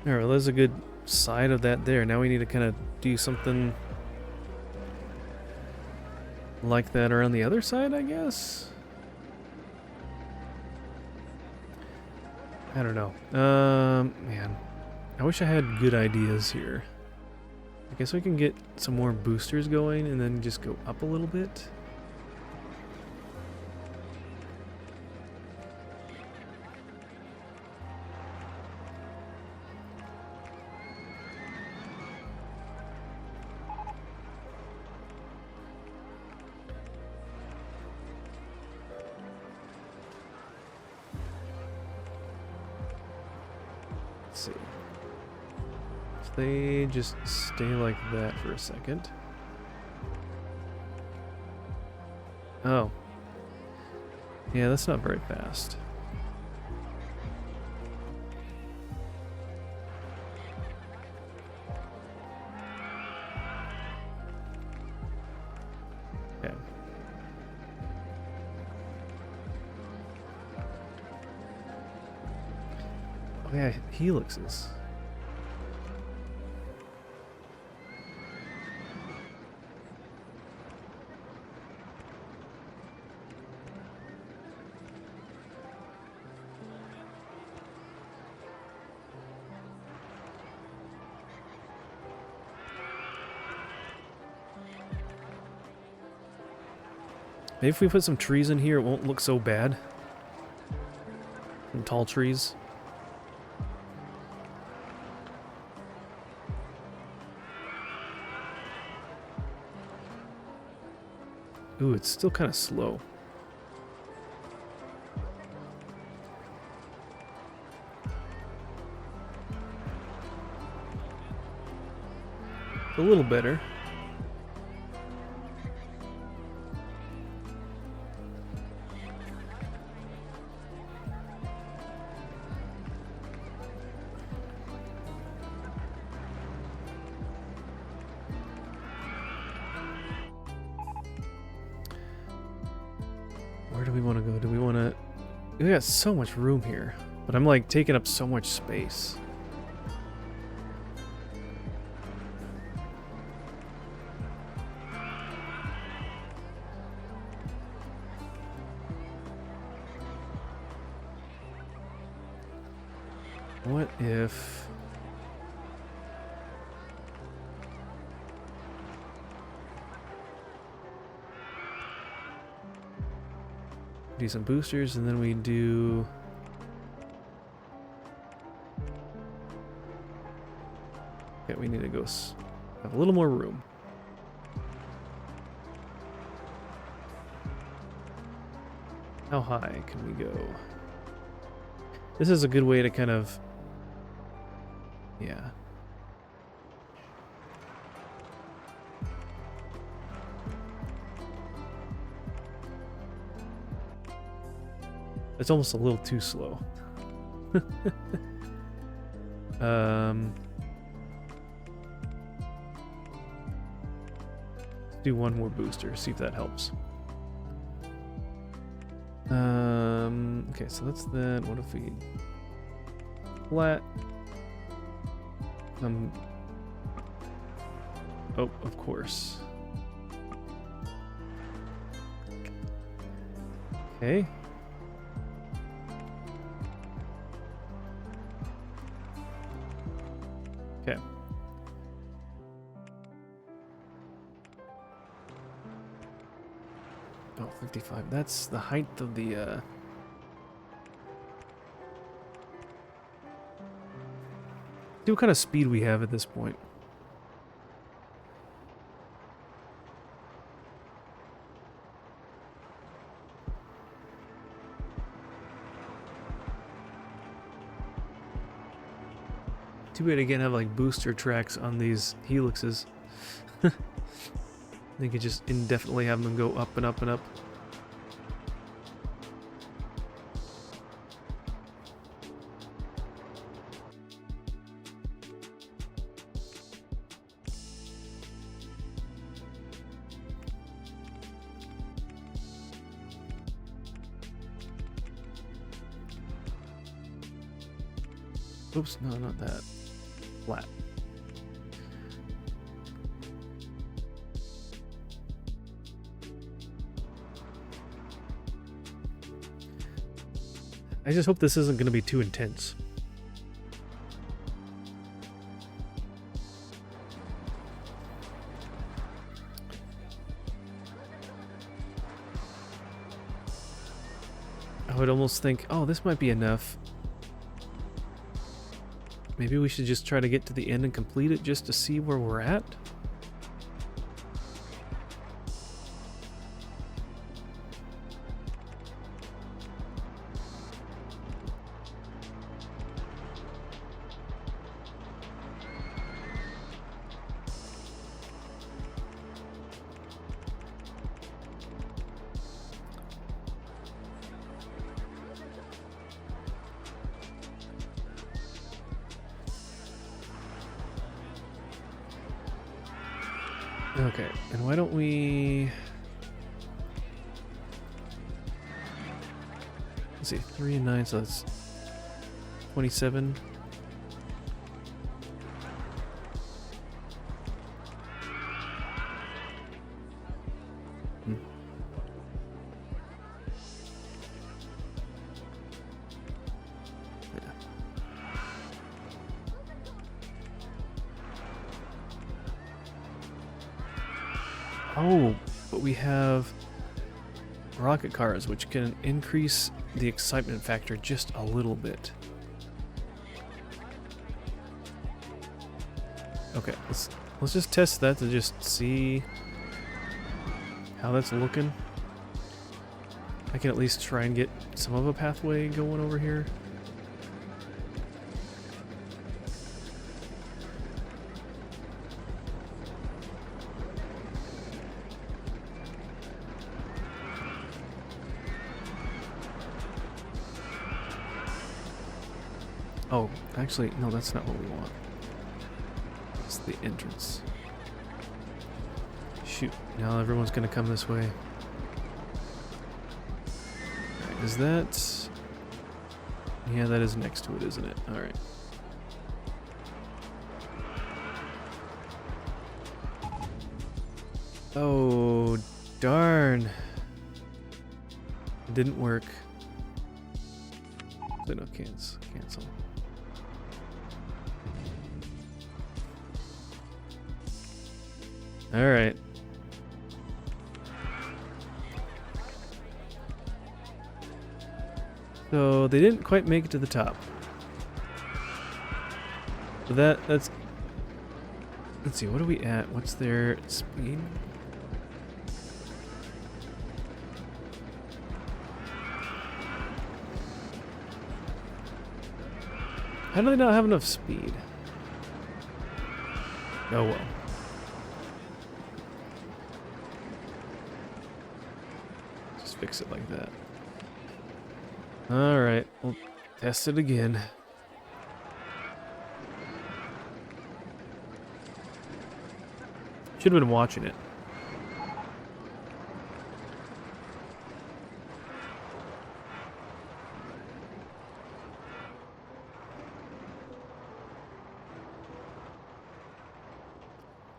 Alright, well, there's a good side of that there. Now we need to kind of do something like that around the other side, I guess? I don't know. Man. I wish I had good ideas here. I guess we can get some more boosters going and then just go up a little bit. Let's see. If they just stay like that for a second. Oh. Yeah, that's not very fast. Okay. Oh yeah, helixes. Maybe if we put some trees in here, it won't look so bad. Some tall trees. Ooh, it's still kind of slow. A little better. Where do we want to go? Do we want to... We got so much room here, but I'm like taking up so much space. What if... do some boosters and then we do... Okay, we need to go have a little more room. How high can we go? This is a good way to kind of... Yeah. It's almost a little too slow. Do one more booster, see if that helps. Okay, so that's that. What if we flat? Oh, of course. Okay. Okay. Oh, 55. That's the height of the, see what kind of speed we have at this point. Too bad again have like booster tracks on these helixes. They could just indefinitely have them go up and up and up. Oops, no, not that. Flat. I just hope this isn't going to be too intense. I would almost think, oh, this might be enough. Maybe we should just try to get to the end and complete it just to see where we're at. Okay, and why don't we... Let's see, 3 and 9, so that's 27. Oh, but we have rocket cars, which can increase the excitement factor just a little bit. Okay, let's just test that to just see how that's looking. I can at least try and get some of a pathway going over here. Oh, actually, no, that's not what we want. It's the entrance. Shoot, now everyone's gonna come this way. Alright, is that... Yeah, that is next to it, isn't it? Alright. Oh, darn. It didn't work. So no, cancel. All right. So they didn't quite make it to the top. So that's... Let's see, what are we at? What's their speed? How do they not have enough speed? Oh well. Just fix it like that. Alright, we'll test it again. Should have been watching it.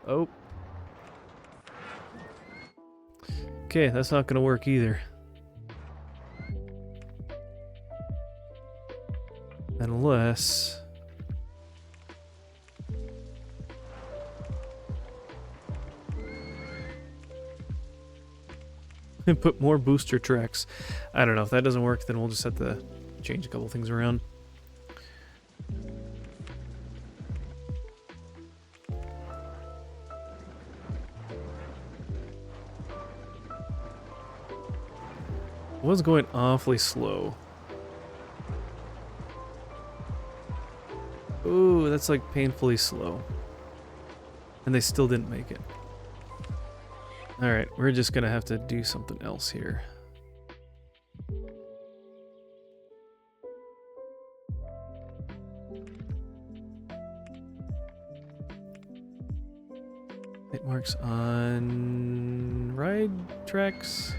Oh. Okay, that's not going to work either. Unless... and put more booster tracks. I don't know. If that doesn't work, then we'll just have to change a couple things around. It was going awfully slow. Ooh, that's like painfully slow. And they still didn't make it. Alright, we're just gonna have to do something else here. It marks on ride tracks.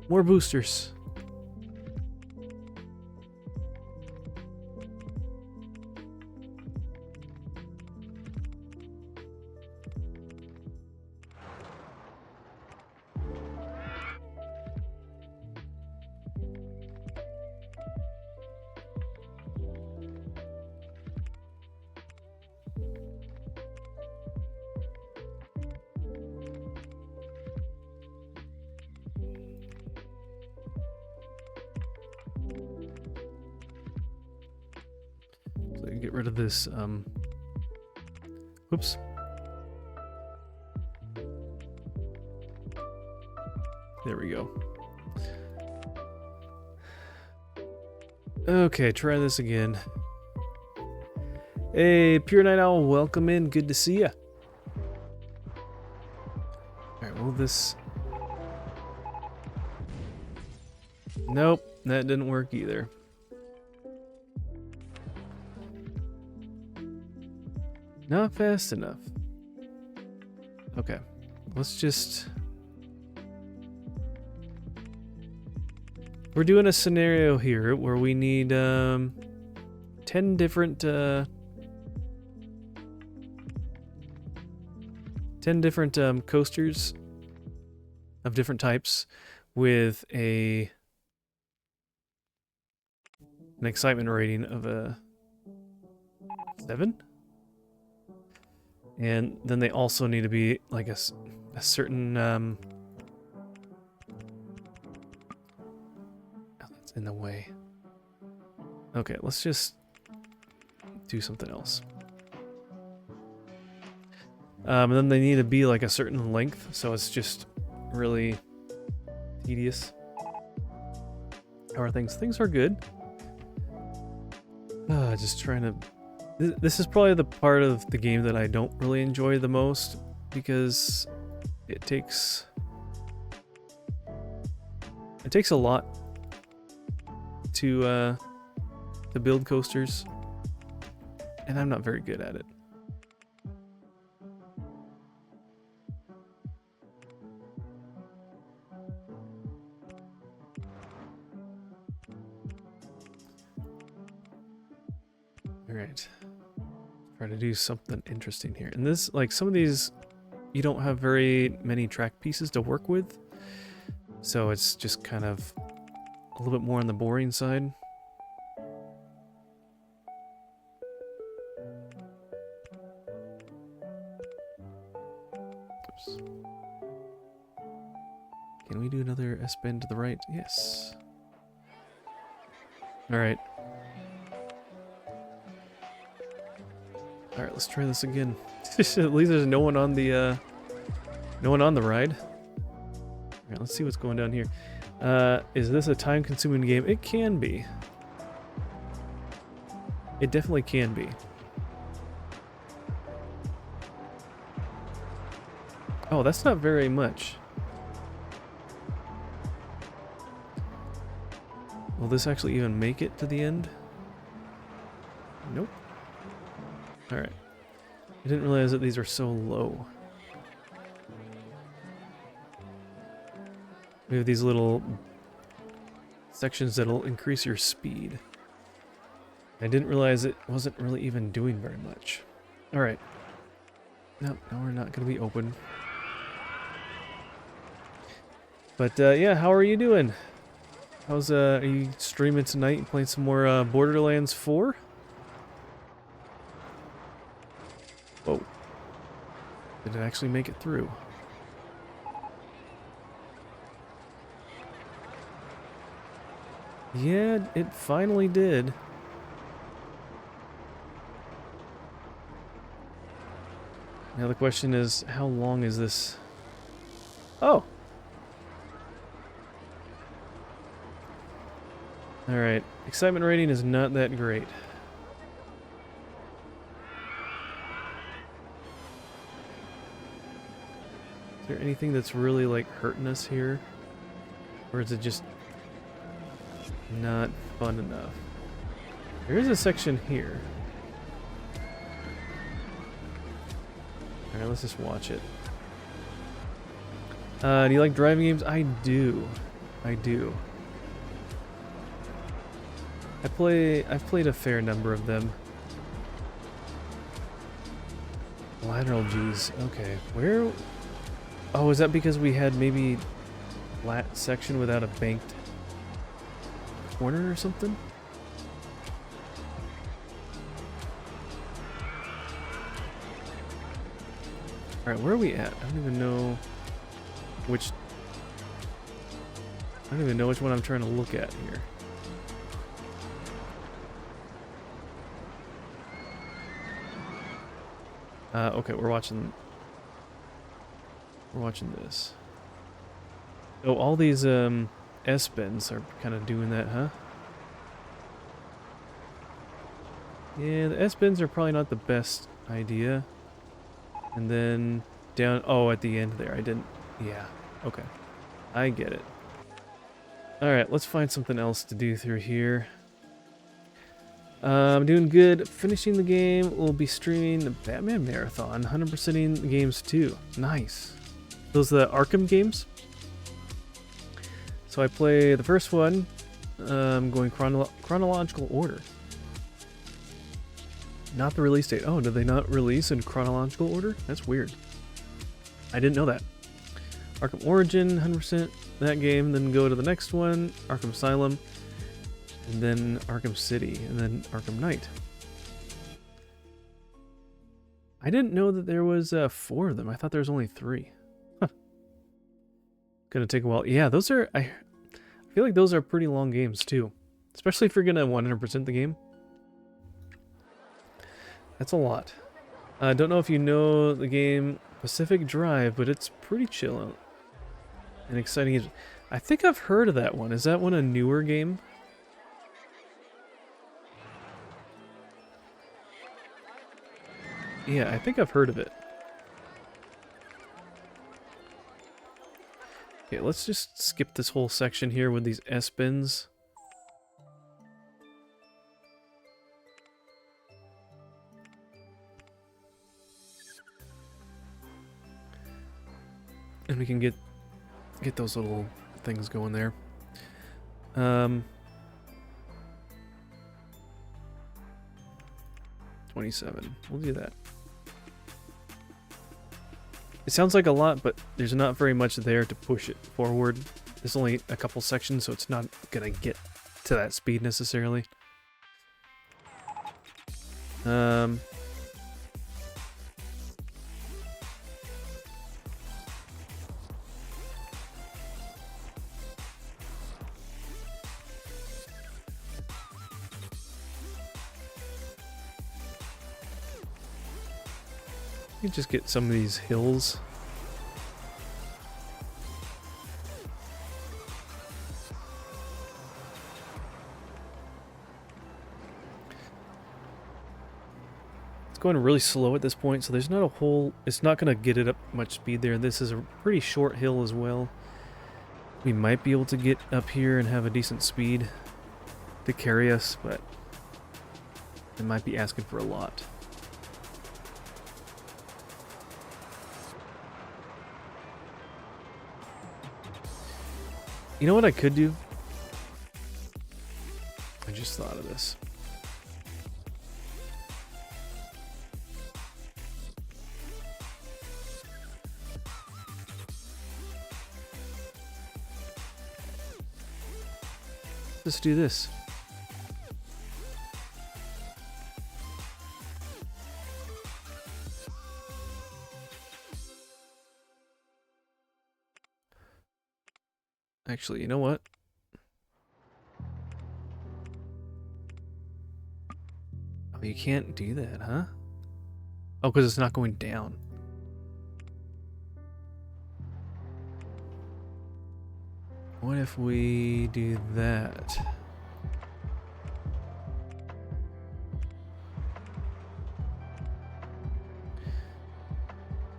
More boosters. get rid of this, whoops. There we go. Okay, try this again. Hey, Pure Night Owl, welcome in. Good to see ya. Alright, will this... Nope, that didn't work either. Not fast enough. Okay, let's just... We're doing a scenario here where we need 10 different 10 different coasters of different types with an excitement rating of a 7. And then they also need to be like a certain oh, that's in the way. Okay, let's just do something else. And then they need to be like a certain length, so it's just really tedious. How are things? Things are good. Just trying to... This is probably the part of the game that I don't really enjoy the most, because it takes a lot to build coasters, and I'm not very good at it. Alright. Try to do something interesting here. And this, like, some of these, you don't have very many track pieces to work with. So it's just kind of a little bit more on the boring side. Oops. Can we do another S-bend to the right? Yes. Alright. Alright, let's try this again. At least there's no one on the ride. Alright, let's see what's going down here. Is this a time-consuming game? It can be. It definitely can be. Oh, that's not very much. Will this actually even make it to the end? Nope. Alright. I didn't realize that these are so low. We have these little sections that'll increase your speed. I didn't realize it wasn't really even doing very much. Alright. Nope, no, we're not going to be open. But yeah, how are you doing? How's are you streaming tonight and playing some more Borderlands 4? Whoa. Did it actually make it through? Yeah, it finally did. Now the question is, how long is this? Oh! Alright, excitement rating is not that great. Is there anything that's really like hurting us here? Or is it just not fun enough? There is a section here. Alright, let's just watch it. Do you like driving games? I do. I do. I've played a fair number of them. Lateral G's. Okay, where... Oh, is that because we had maybe flat section without a banked corner or something? Alright, where are we at? I don't even know which... I don't even know which one I'm trying to look at here. Okay, we're watching this. Oh, all these S-bends are kind of doing that, huh? Yeah, the S-bends are probably not the best idea. And then down, oh, at the end there, I didn't, yeah, okay. I get it. Alright, let's find something else to do through here. I'm doing good. Finishing the game. We'll be streaming the Batman Marathon. 100%ing the games too. Nice. Those are the Arkham games. So I play the first one. Going chronological order. Not the release date. Oh, did they not release in chronological order? That's weird. I didn't know that. Arkham Origin, 100% that game. Then go to the next one. Arkham Asylum. And then Arkham City, and then Arkham Knight. I didn't know that there was 4 of them. I thought there was only 3. Huh. Gonna take a while. Yeah, those are... I feel like those are pretty long games, too. Especially if you're gonna 100% the game. That's a lot. I don't know if you know the game Pacific Drive, but it's pretty chill and exciting. I think I've heard of that one. Is that one a newer game? Yeah, I think I've heard of it. Okay, let's just skip this whole section here with these S-bins. And we can get those little things going there. 27. We'll do that. It sounds like a lot, but there's not very much there to push it forward. There's only a couple sections, so it's not gonna get to that speed necessarily. You just get some of these hills. It's going really slow at this point, so there's not a whole... It's not going to get it up much speed there. This is a pretty short hill as well. We might be able to get up here and have a decent speed to carry us, but it might be asking for a lot. You know what I could do? I just thought of this. Let's do this. Actually, you know what? Oh, you can't do that, huh? Oh, because it's not going down. What if we do that?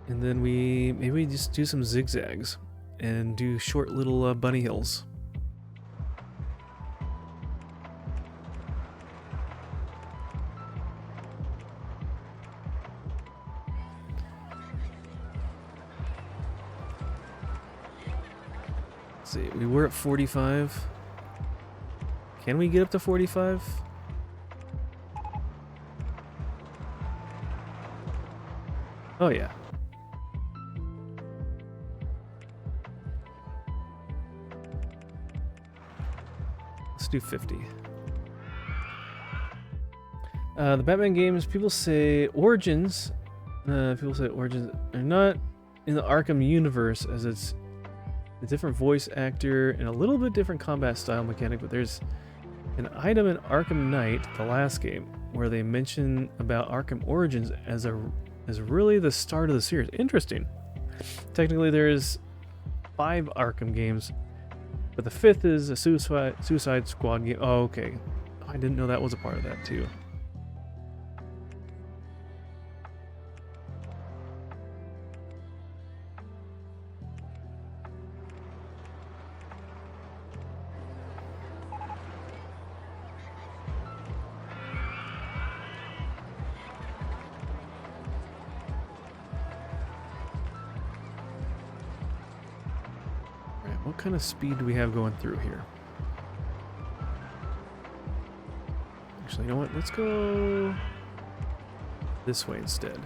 And then maybe we just do some zigzags and do short little bunny hills. Let's see, we were at 45. Can we get up to 45? Oh yeah. Let's do 50. The Batman games, people say Origins are not in the Arkham universe, as it's a different voice actor and a little bit different combat style mechanic, but there's an item in Arkham Knight, the last game, where they mention about Arkham Origins as a is really the start of the series. Interesting. Technically, there's 5 Arkham games, but the 5th is a Suicide Squad game. Oh, okay. I didn't know that was a part of that too. What kind of speed do we have going through here? Actually, you know what? Let's go this way instead.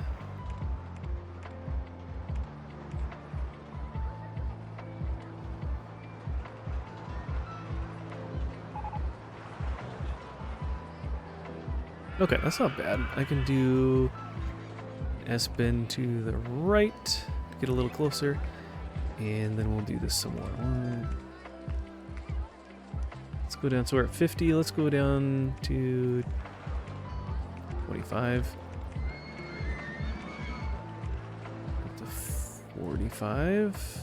Okay, that's not bad. I can do S-bend to the right, get a little closer. And then we'll do this some more. Let's go down. So we're at 50. Let's go down to 25. Up to 45.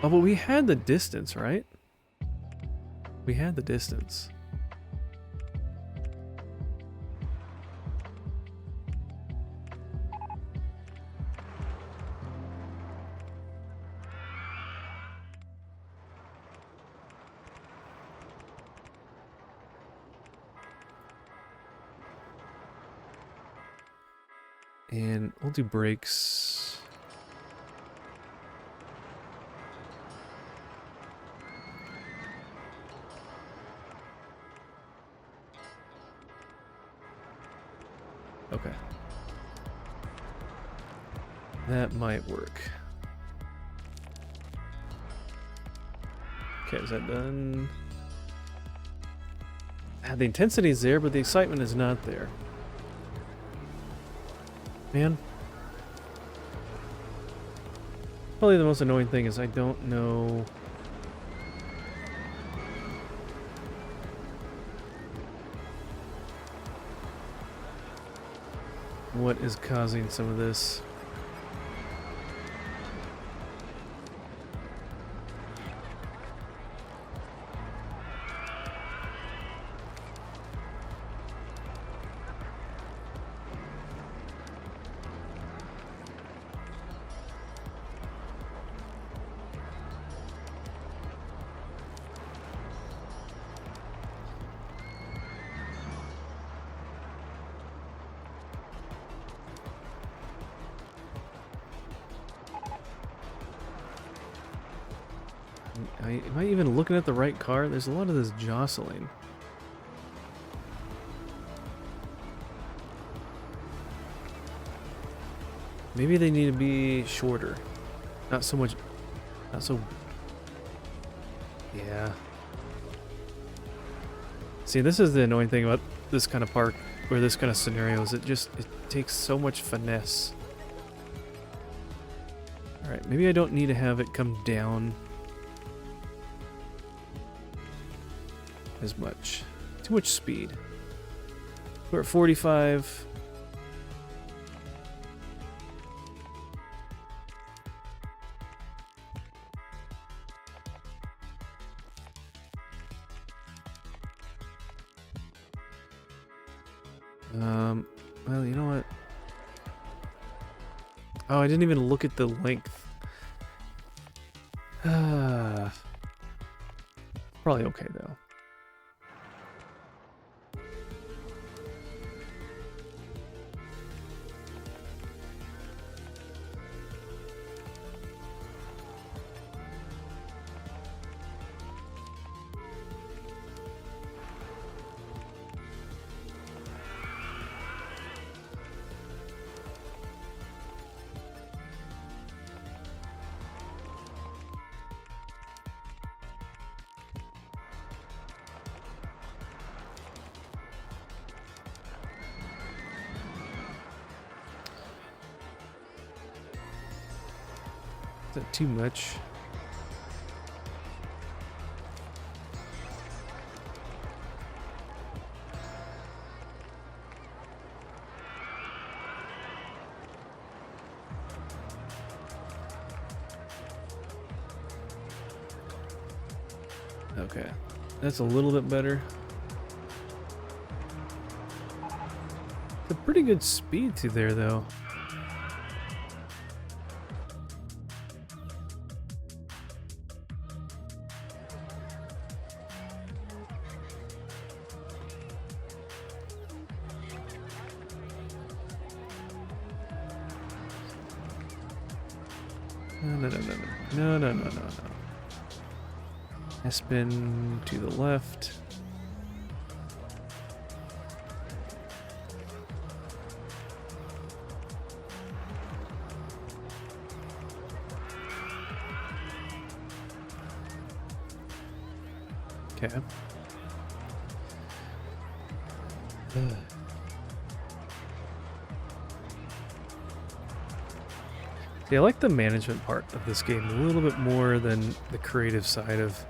Oh, but we had the distance, right? We had the distance. And we'll do brakes. Okay. That might work. Okay, is that done? The intensity is there, but the excitement is not there. Man. Probably the most annoying thing is I don't know what is causing some of this. Am I even looking at the right car? There's a lot of this jostling. Maybe they need to be shorter. Not so much... Not so... Yeah. See, this is the annoying thing about this kind of park, or this kind of scenario, is it takes so much finesse. Alright, maybe I don't need to have it come down as much. Too much speed. We're at 45. Well, you know what? Oh, I didn't even look at the length. Probably okay though. Is that too much? Okay, that's a little bit better. It's a pretty good speed through there, though. No. I spin to the left. Okay. See, I like the management part of this game a little bit more than the creative side of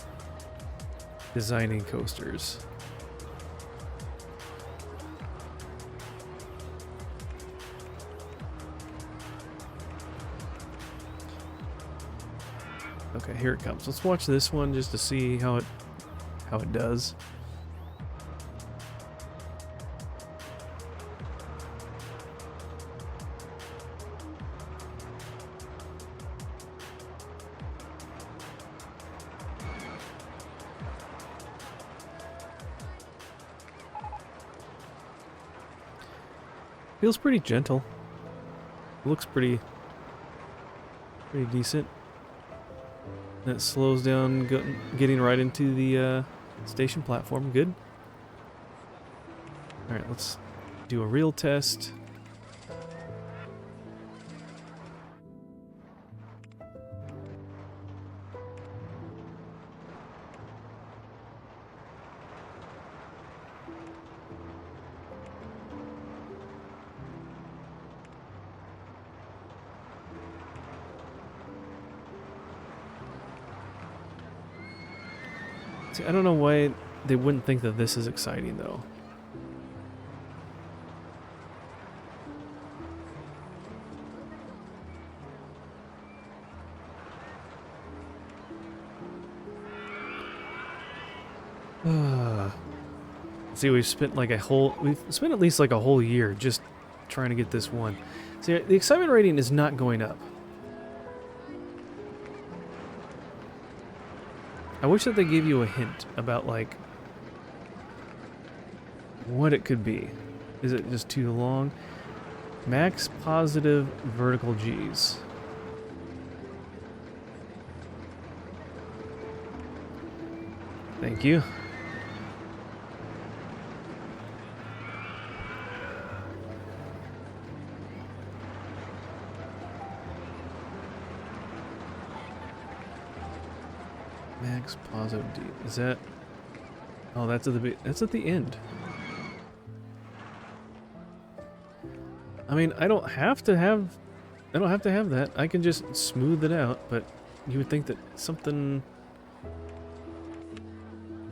designing coasters. Okay, here it comes. Let's watch this one just to see how it does. Feels pretty gentle. Looks pretty decent. And it slows down, getting right into the station platform. Good. All right, let's do a real test. See, I don't know why they wouldn't think that this is exciting, though. See, we've spent at least like a whole year just trying to get this one. See, the excitement rating is not going up. I wish that they gave you a hint about, like, what it could be. Is it just too long? Max positive vertical G's. Thank you. Max positive D. Is that? Oh, that's at the end. I mean, I don't have to have that. I can just smooth it out, but you would think that something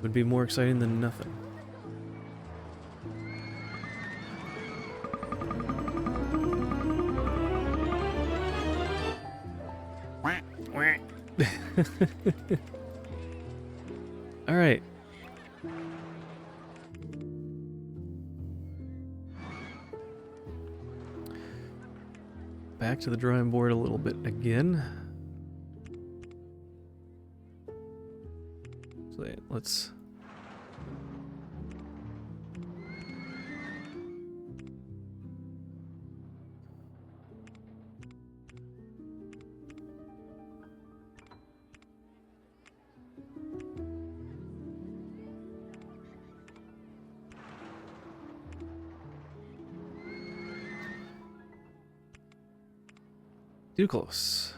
would be more exciting than nothing. All right. Back to the drawing board a little bit again. So let's... Too close.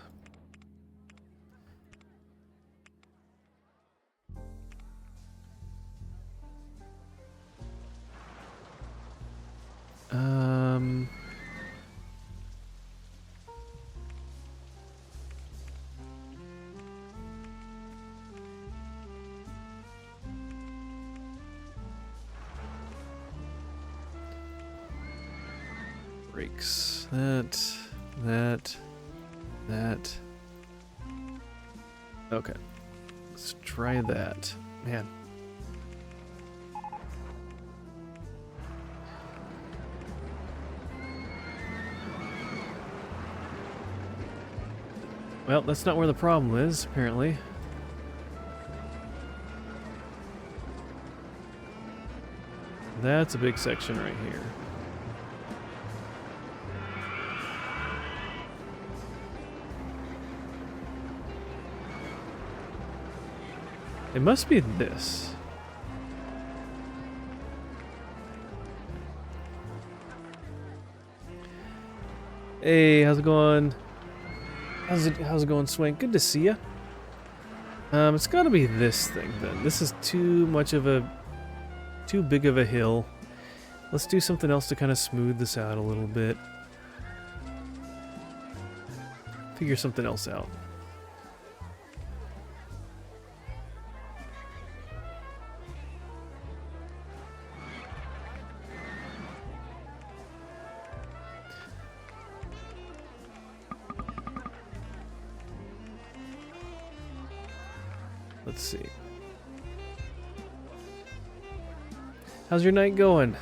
Brakes. That. Okay. Let's try that. man. Well, that's not where the problem is, apparently. That's a big section right here. It must be this. Hey, how's it going? How's it going, Swank? Good to see ya. It's got to be this thing then. This is too big of a hill. Let's do something else to kind of smooth this out a little bit. Figure something else out. Let's see. How's your night going?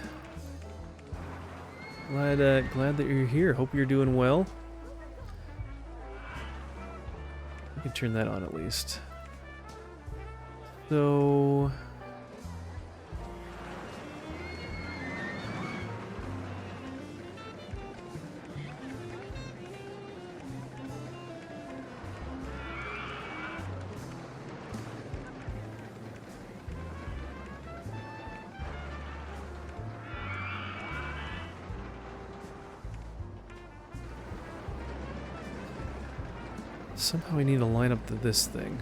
Glad that you're here. Hope you're doing well. We can turn that on at least. So somehow we need to line up to this thing.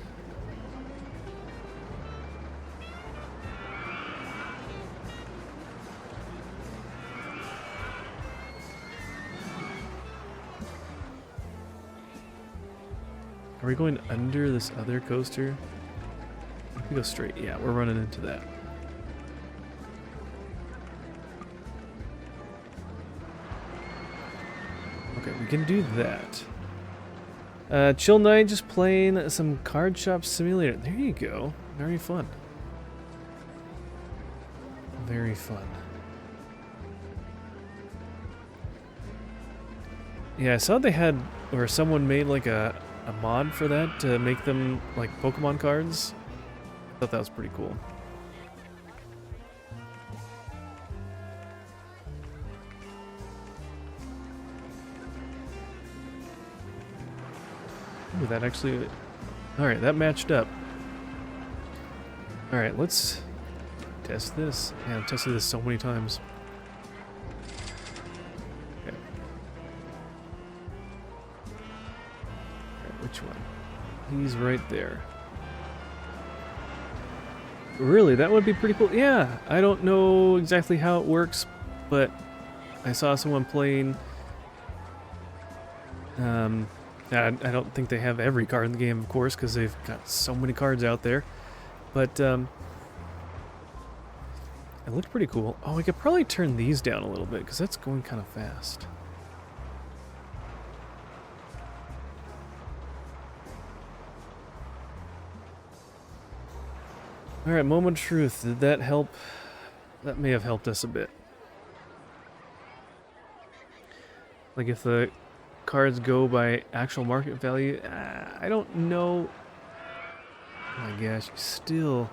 Are we going under this other coaster? If we go straight, yeah, we're running into that. Okay, we can do that. Chill night, just playing some Card Shop Simulator. There you go. Very fun. Very fun. Yeah, I saw they had, or someone made like a mod for that to make them like Pokemon cards. I thought that was pretty cool. Ooh, that actually... Alright, that matched up. Alright, let's test this. Yeah, I've tested this so many times. Okay. Alright, which one? He's right there. Really, that would be pretty cool. Yeah, I don't know exactly how it works, but I saw someone playing... I don't think they have every card in the game, of course, because they've got so many cards out there. But, it looked pretty cool. Oh, we could probably turn these down a little bit, because that's going kind of fast. Alright, moment of truth. Did that help? That may have helped us a bit. Like if the cards go by actual market value, I don't know. Oh my gosh, you still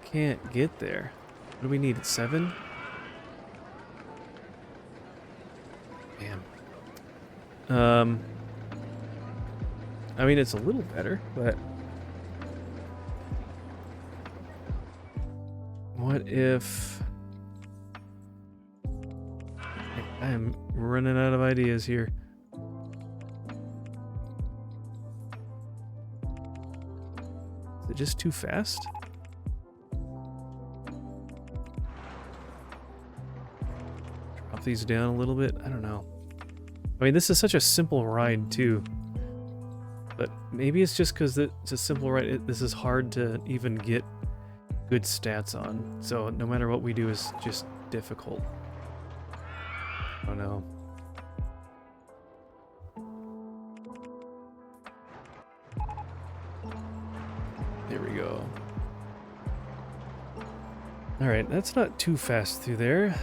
can't get there. What do we need? 7? Damn. I mean, it's a little better, but what if I'm running out of ideas here? Is it just too fast? Drop these down a little bit? I don't know. I mean, this is such a simple ride, too. But maybe it's just because it's a simple ride. This is hard to even get good stats on. So no matter what we do is just difficult. I don't know. Here we go. Alright, that's not too fast through there.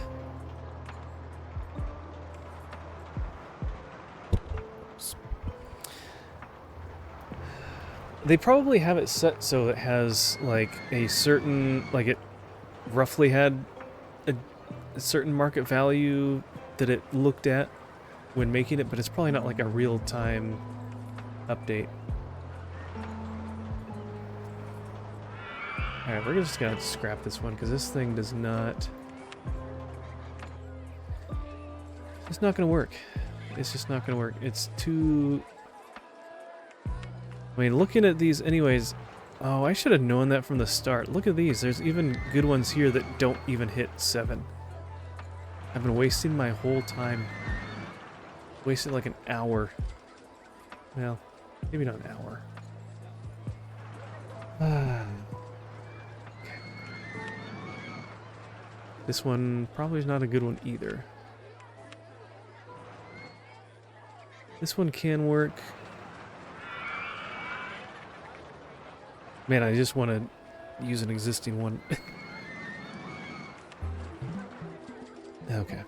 They probably have it set so it has, like, a certain, like, it roughly had a certain market value that it looked at when making it, but it's probably not like a real-time update. Alright, we're just gonna scrap this one, because this thing does not... It's not gonna work. It's just not gonna work. It's too... I mean, looking at these anyways... Oh, I should have known that from the start. Look at these. There's even good ones here that don't even hit 7. I've been wasting my whole time. Wasted like an hour. Well, maybe not an hour. Okay. This one probably is not a good one either. This one can work. Man, I just want to use an existing one. Okay.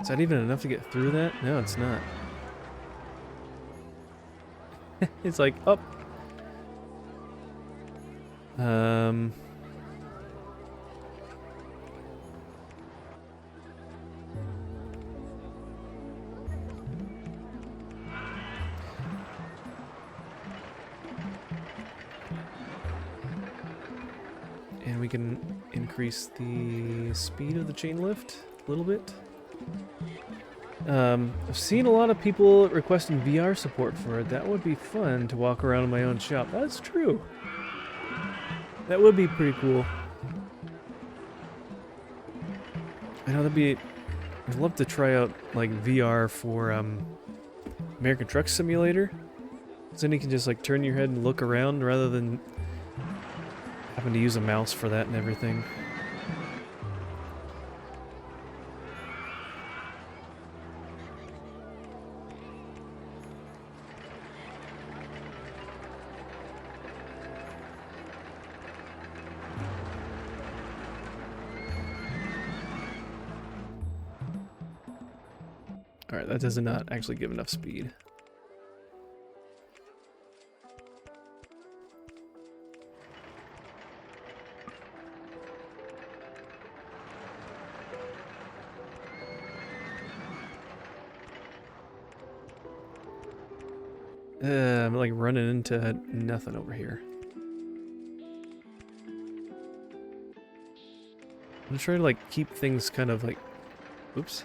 Is that even enough to get through that? No, it's not. It's like, up. And we can increase the speed of the chain lift a little bit. I've seen a lot of people requesting VR support for it. That would be fun to walk around in my own shop. That's true. That would be pretty cool. I know that'd be... I'd love to try out, like, VR for, American Truck Simulator. So then you can just, like, turn your head and look around rather than having to use a mouse for that and everything. Alright, that does not actually give enough speed. I'm like running into nothing over here. I'm trying to like keep things kind of like... Oops.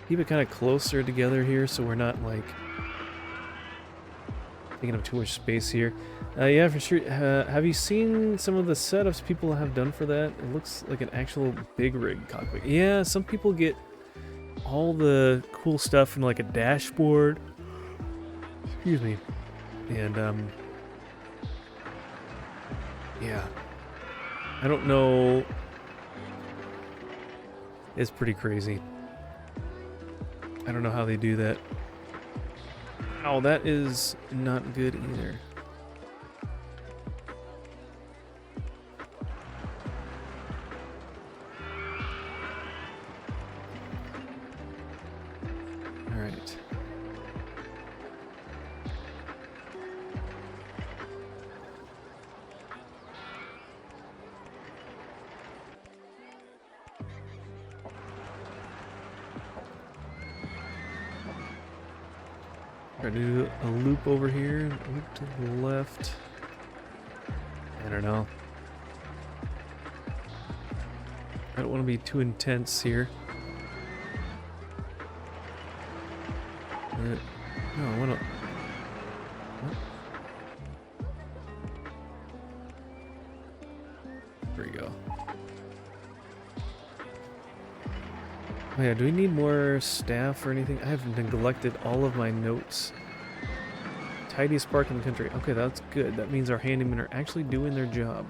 Keep it kind of closer together here so we're not like taking up too much space here. Yeah, for sure. Have you seen some of the setups people have done for that? It looks like an actual big rig cockpit. Yeah, some people get all the cool stuff in like a dashboard. Excuse me. And yeah. I don't know. It's pretty crazy. I don't know how they do that. Oh, that is not good either. All right. Try to do a loop over here, loop to the left. I don't know. I don't want to be too intense here. No, I want to... There we go. Oh yeah, do we need more staff or anything? I have neglected all of my notes. Tidiest park in the country. Okay, that's good. That means our handymen are actually doing their job.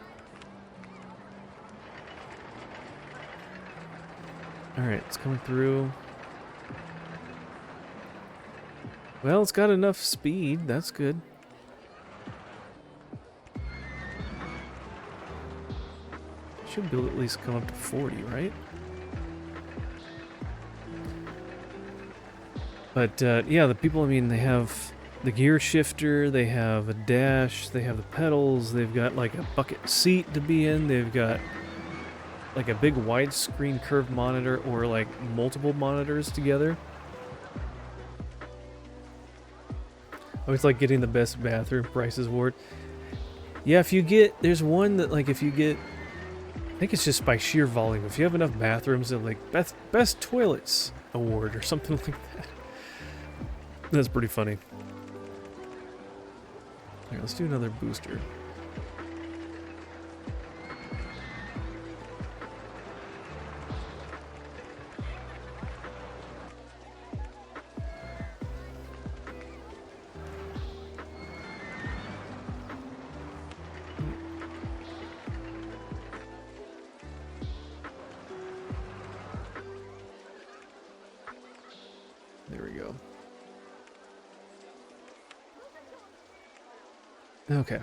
Alright, it's coming through. Well, it's got enough speed. That's good. Should be able to at least come up to 40, right? But, yeah, the people, I mean, they have the gear shifter, they have a dash, they have the pedals, they've got, like, a bucket seat to be in, they've got, like, a big widescreen curved monitor or, like, multiple monitors together. Oh, it's like getting the best bathroom, Price's Ward. Yeah, if you get, there's one that, like, if you get, I think it's just by sheer volume. If you have enough bathrooms, they're like, best toilets award or something like that. That's pretty funny. Alright, let's do another booster. There we go. Okay.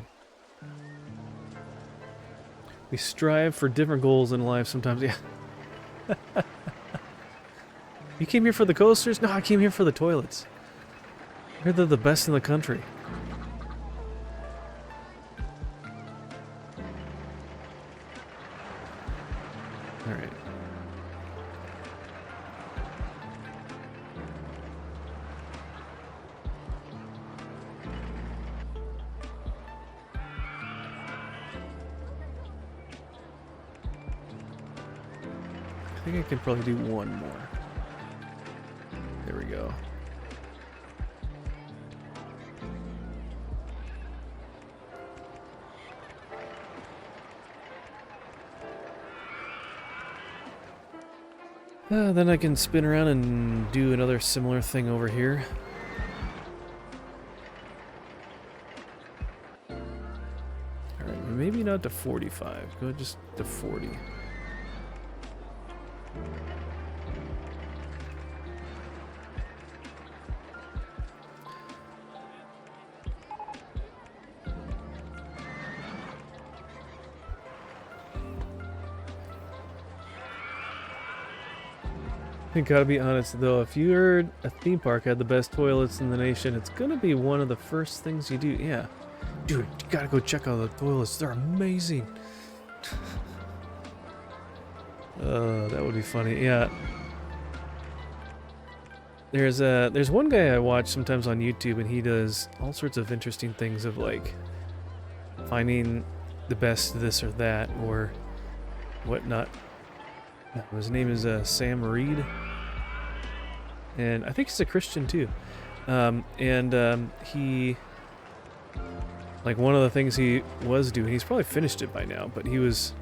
We strive for different goals in life sometimes, yeah. You came here for the coasters? No, I came here for the toilets. I heard they're the best in the country. Alright. I think I can probably do one more. There we go. Then I can spin around and do another similar thing over here. Alright, maybe not to 45. Go just to 40. I gotta be honest though, if you heard a theme park had the best toilets in the nation, it's gonna be one of the first things you do. Yeah. Dude, you gotta go check out the toilets. They're amazing. That would be funny. Yeah. There's one guy I watch sometimes on YouTube, and he does all sorts of interesting things of like finding the best this or that or whatnot. His name is Sam Reed, and I think he's a Christian too. He, like, one of the things he was doing, he's probably finished it by now, but he was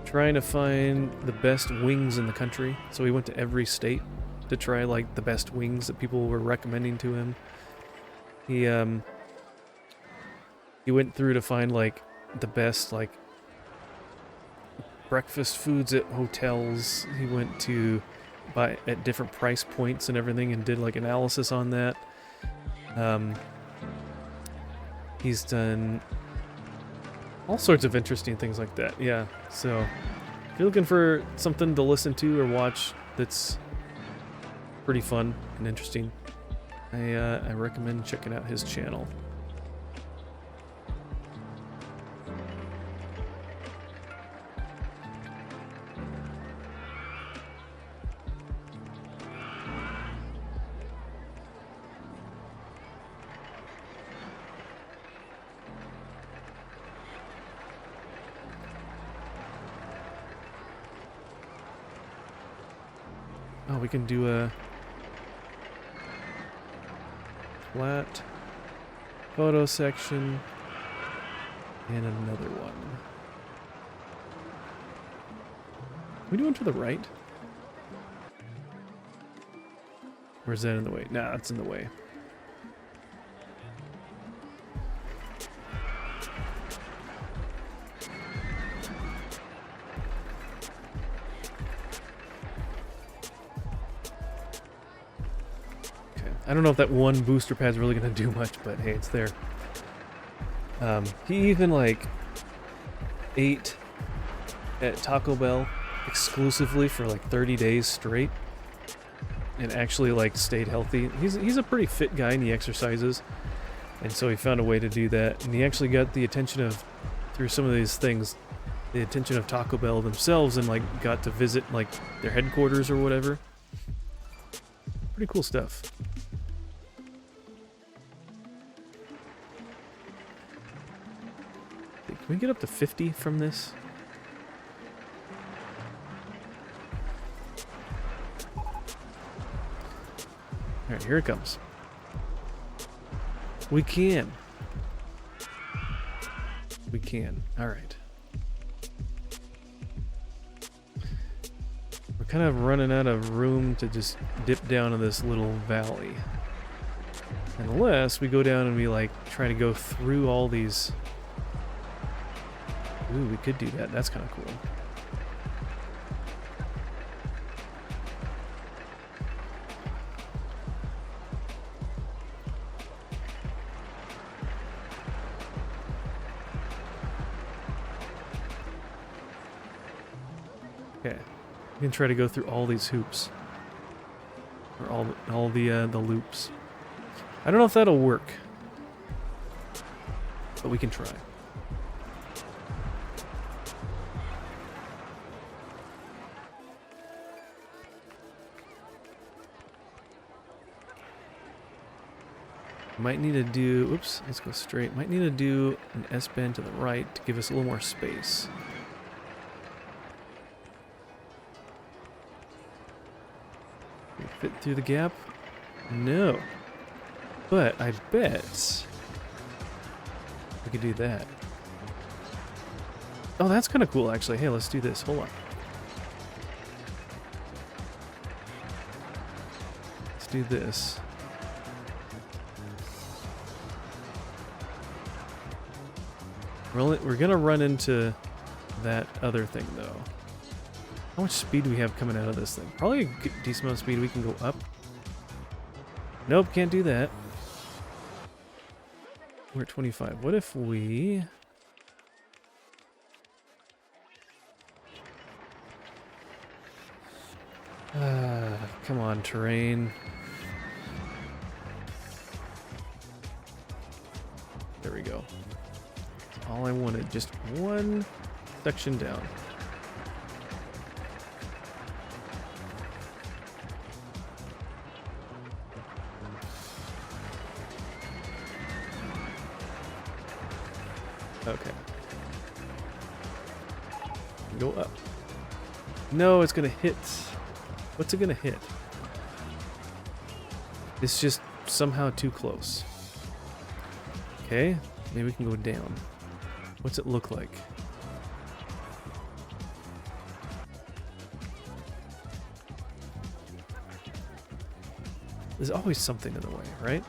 trying to find the best wings in the country. So he went to every state to try, like, the best wings that people were recommending to him. He went through to find, like, the best, like, breakfast foods at hotels. He went to buy at different price points and everything and did like analysis on that. He's done all sorts of interesting things like that. Yeah, so if you're looking for something to listen to or watch that's pretty fun and interesting, I recommend checking out his channel. Oh, we can do a flat photo section and another one. we doing to the right? Or is that in the way? Nah, it's in the way. Okay, I don't know if that one booster pad's really gonna do much, but hey, it's there. He even like ate at Taco Bell exclusively for like 30 days straight and actually like stayed healthy. He's a pretty fit guy and he exercises, and so he found a way to do that, and he actually got the attention of, through some of these things, the attention of Taco Bell themselves, and like got to visit like their headquarters or whatever. Pretty cool stuff. Can we get up to 50 from this? Alright, here it comes. We can. We can. Alright. We're kind of running out of room to just dip down to this little valley. Unless we go down and we like try to go through all these. Ooh, we could do that. That's kind of cool. Okay, we can try to go through all these hoops, or all the loops. I don't know if that'll work, but we can try. Might need to do, oops, let's go straight. Might need to do an S-bend to the right to give us a little more space. Can we fit through the gap? No. But I bet we could do that. Oh, that's kind of cool, actually. Hey, let's do this. Hold on. Let's do this. We're gonna run into that other thing, though. How much speed do we have coming out of this thing? Probably a decent amount of speed. We can go up. Nope, can't do that. We're at 25. What if we... come on, terrain. There we go. That's all I wanted. Just one section down. Okay. Go up. No, it's gonna hit. What's it gonna hit? It's just somehow too close. Okay, maybe we can go down. What's it look like? There's always something in the way, right?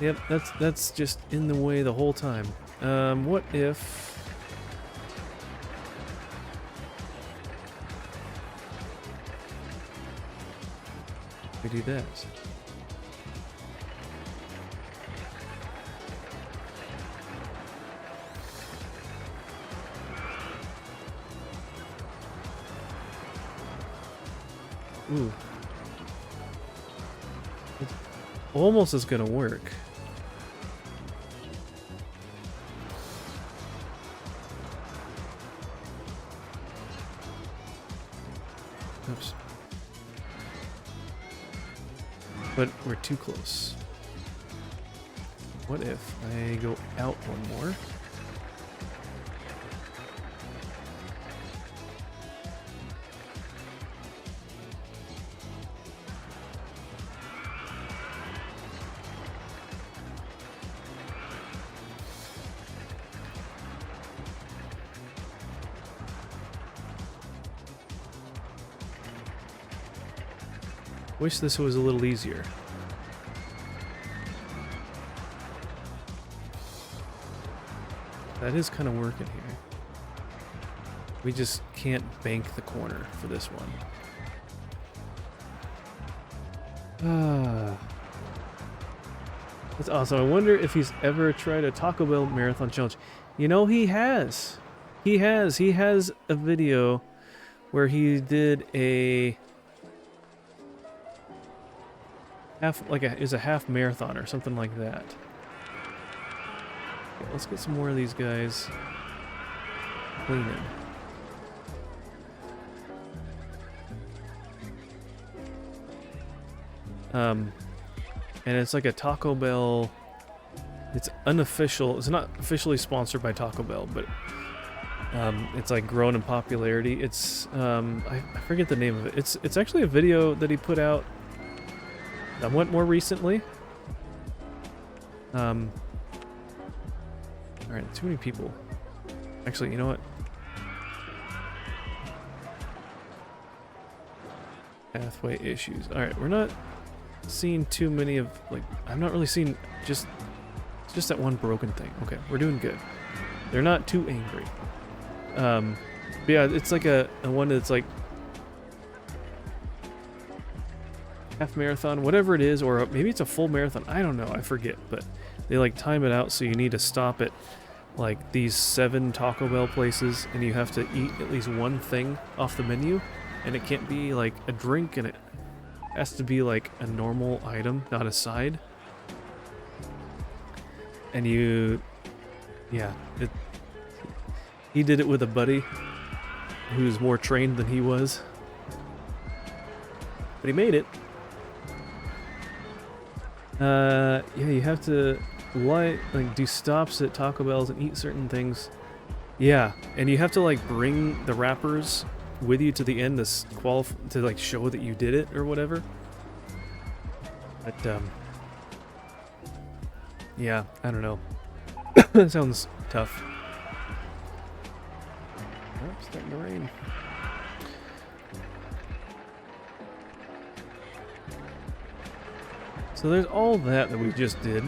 Yep, that's just in the way the whole time. What if... we do that? Ooh. It almost is gonna work. Oops. But we're too close. What if I go out one more? Wish this was a little easier. That is kind of working here. We just can't bank the corner for this one. That's awesome. I wonder if he's ever tried a Taco Bell marathon challenge. You know, he has. He has a video where he did a it was a half marathon or something like that. Okay, let's get some more of these guys cleaning. And it's like a Taco Bell. It's unofficial. It's not officially sponsored by Taco Bell, but it's like grown in popularity. It's I forget the name of it. It's actually a video that he put out that went more recently. All right, too many people. Actually, you know what? Pathway issues. All right, we're not seeing too many of, like, I'm not really seeing just that one broken thing. Okay, we're doing good. They're not too angry. But yeah, it's like a one that's like half marathon, whatever it is, or maybe it's a full marathon. I don't know. I forget, but they like time it out so you need to stop at like these 7 Taco Bell places, and you have to eat at least one thing off the menu, and it can't be like a drink, and it has to be like a normal item, not a side. And he did it with a buddy who's more trained than he was, but he made it. Yeah, you have to do stops at Taco Bell's and eat certain things. Yeah, and you have to like bring the wrappers with you to the end to like show that you did it or whatever. But yeah, I don't know. That sounds tough. Oh, it's starting to rain. So there's all that we just did.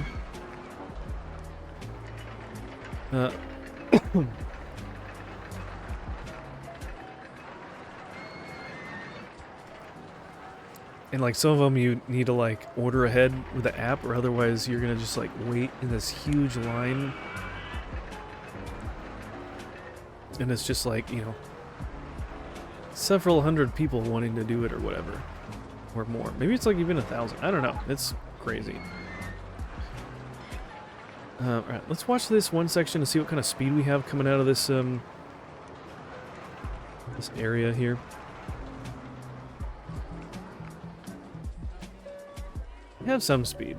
And like some of them you need to like order ahead with the app, or otherwise you're gonna just like wait in this huge line. And it's just like, you know, several hundred people wanting to do it or whatever. Or more. Maybe it's like even 1,000. I don't know. It's crazy. Alright, let's watch this one section to see what kind of speed we have coming out of this this area here. We have some speed.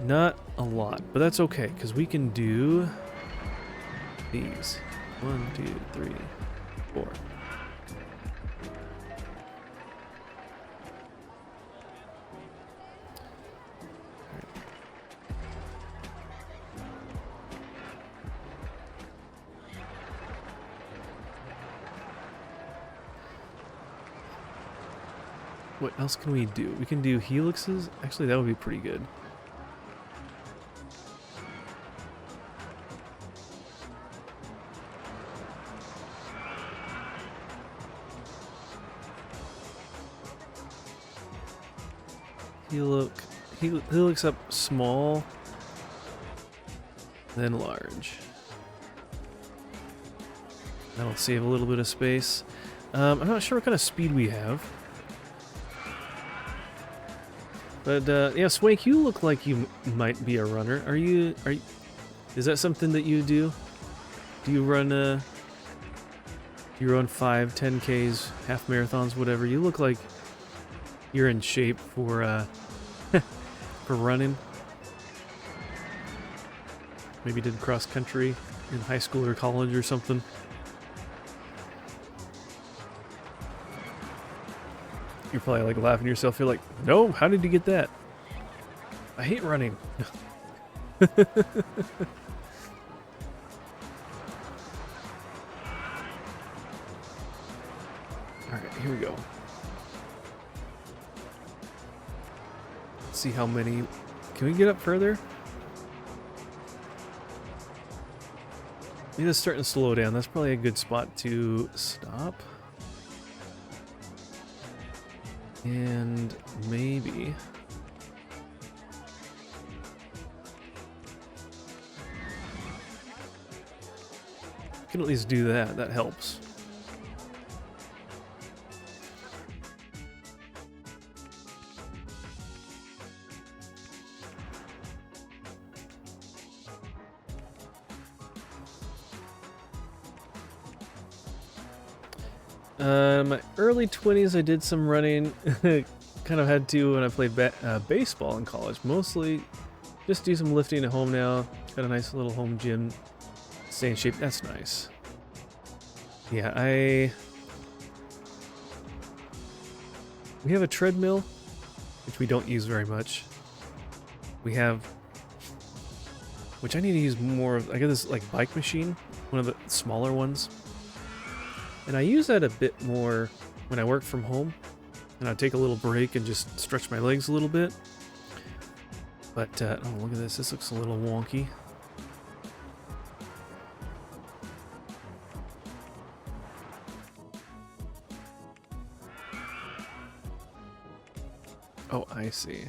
Not a lot, but that's okay, because we can do these. 1, 2, 3, 4. What else can we do? We can do helixes. Actually, that would be pretty good. Helix up small, then large. That'll save a little bit of space. I'm not sure what kind of speed we have. But yeah, Swank, you look like you might be a runner. Are you? Is that something that you do? Do you run 5, 10Ks, half marathons, whatever? You look like you're in shape for for running. Maybe did cross country in high school or college or something. You're probably like laughing to yourself. You're like, no, how did you get that? I hate running. Alright, here we go. Let's see how many. Can we get up further? Maybe it's starting to slow down. That's probably a good spot to stop. And maybe... I can at least do that. That helps. My early 20s, I did some running. Kind of had to when I played baseball in college. Mostly just do some lifting at home now. Got a nice little home gym. Stay in shape. That's nice. Yeah, we have a treadmill, which we don't use very much. We have, which I need to use more of. I got this like bike machine, one of the smaller ones. And I use that a bit more when I work from home. And I take a little break and just stretch my legs a little bit. But, oh, look at this. This looks a little wonky. Oh, I see.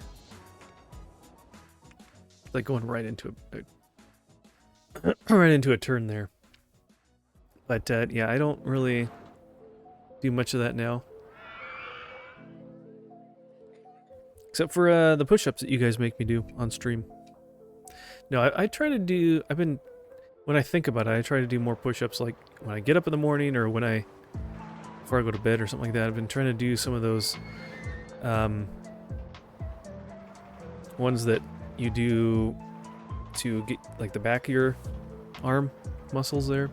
It's like going right into right into a turn there. But yeah, I don't really do much of that now. Except for the push-ups that you guys make me do on stream. No, I try to do... when I think about it, I try to do more push-ups like when I get up in the morning or before I go to bed or something like that. I've been trying to do some of those ones that you do to get like the back of your arm muscles there.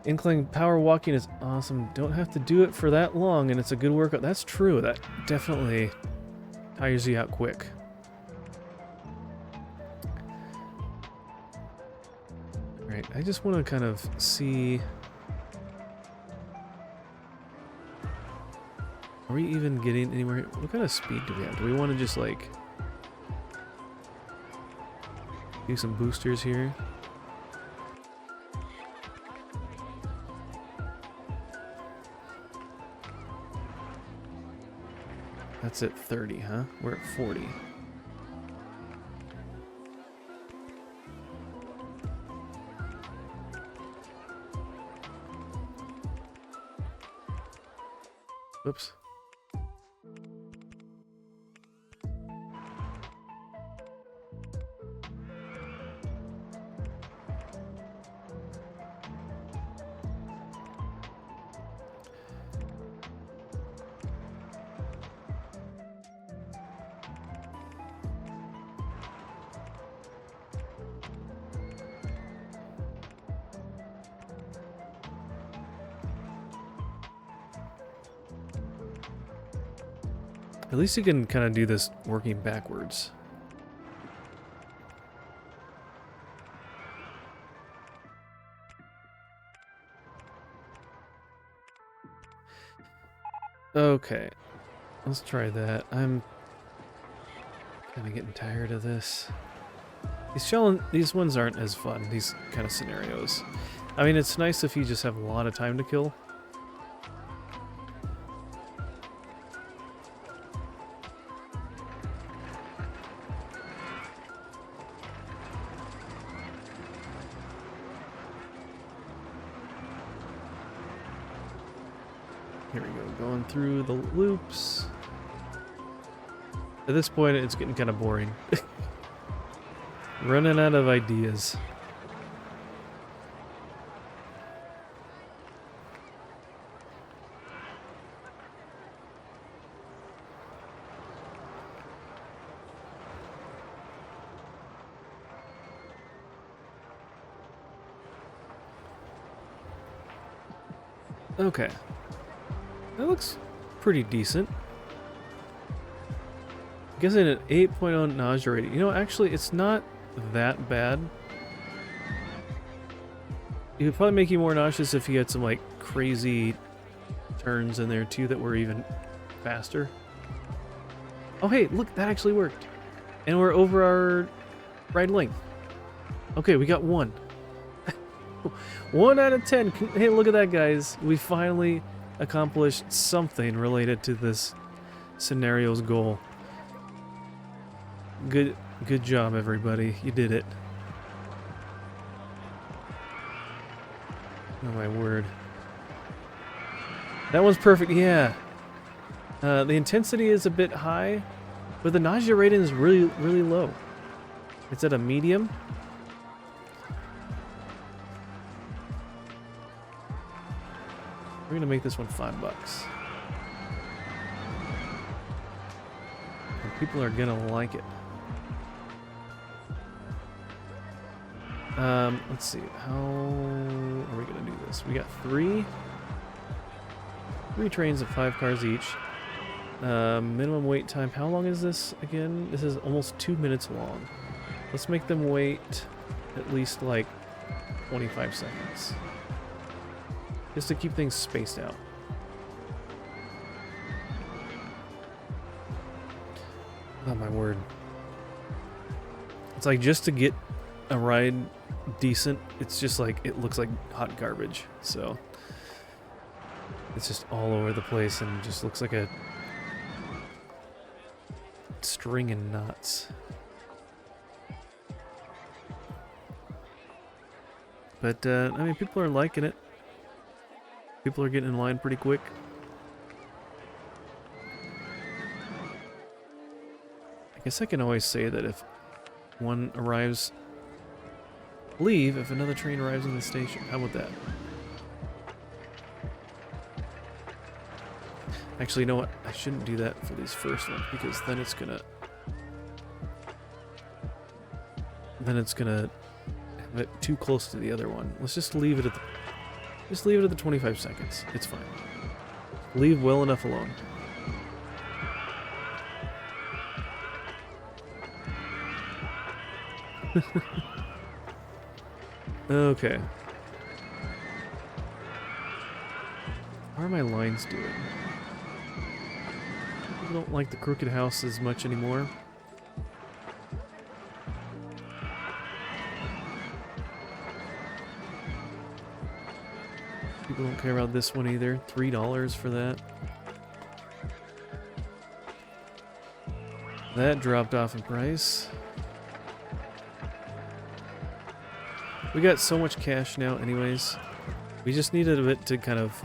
Incline power walking is awesome. Don't have to do it for that long, and it's a good workout. That's true. That definitely tires you out quick. Alright, I just want to kind of see... Are we even getting anywhere? What kind of speed do we have? Do we want to just like... do some boosters here? That's at 30, huh? We're at 40. Whoops. At least you can kind of do this working backwards. Okay, let's try that. I'm kind of getting tired of this. These ones aren't as fun, these kind of scenarios. I mean, it's nice if you just have a lot of time to kill. Here we go, going through the loops. At this point, it's getting kind of boring. Running out of ideas. Okay. That looks pretty decent. I guess in an 8.0 nausea rating. You know, actually, it's not that bad. It would probably make you more nauseous if you had some, like, crazy turns in there, too, that were even faster. Oh, hey, look, that actually worked. And we're over our ride length. Okay, we got 1. 1 out of 10. Hey, look at that, guys. We finally accomplished something related to this scenario's goal. Good job, everybody. You did it. Oh my word. That one's perfect, yeah. The intensity is a bit high, but the nausea rating is really low. It's at a medium. We're gonna make this one $5. And people are gonna like it. Let's see, how are we gonna do this? We got three trains of 5 cars each. Minimum wait time, how long is this again? This is almost 2 minutes long. Let's make them wait at least like 25 seconds. Just to keep things spaced out. Oh my word. It's like just to get a ride decent, it's just like, it looks like hot garbage. So it's just all over the place and just looks like a string of knots. But, I mean, people are liking it. People are getting in line pretty quick. I guess I can always say that if one arrives, leave if another train arrives in the station. How about that? Actually, you know what? I shouldn't do that for these first ones because then it's gonna have it too close to the other one. Let's just leave it at the 25 seconds. It's fine. Leave well enough alone. Okay. How are my lines doing? I don't like the crooked house as much anymore. People don't care about this one either. $3 for that. That dropped off in price. We got so much cash now anyways. We just needed a bit to kind of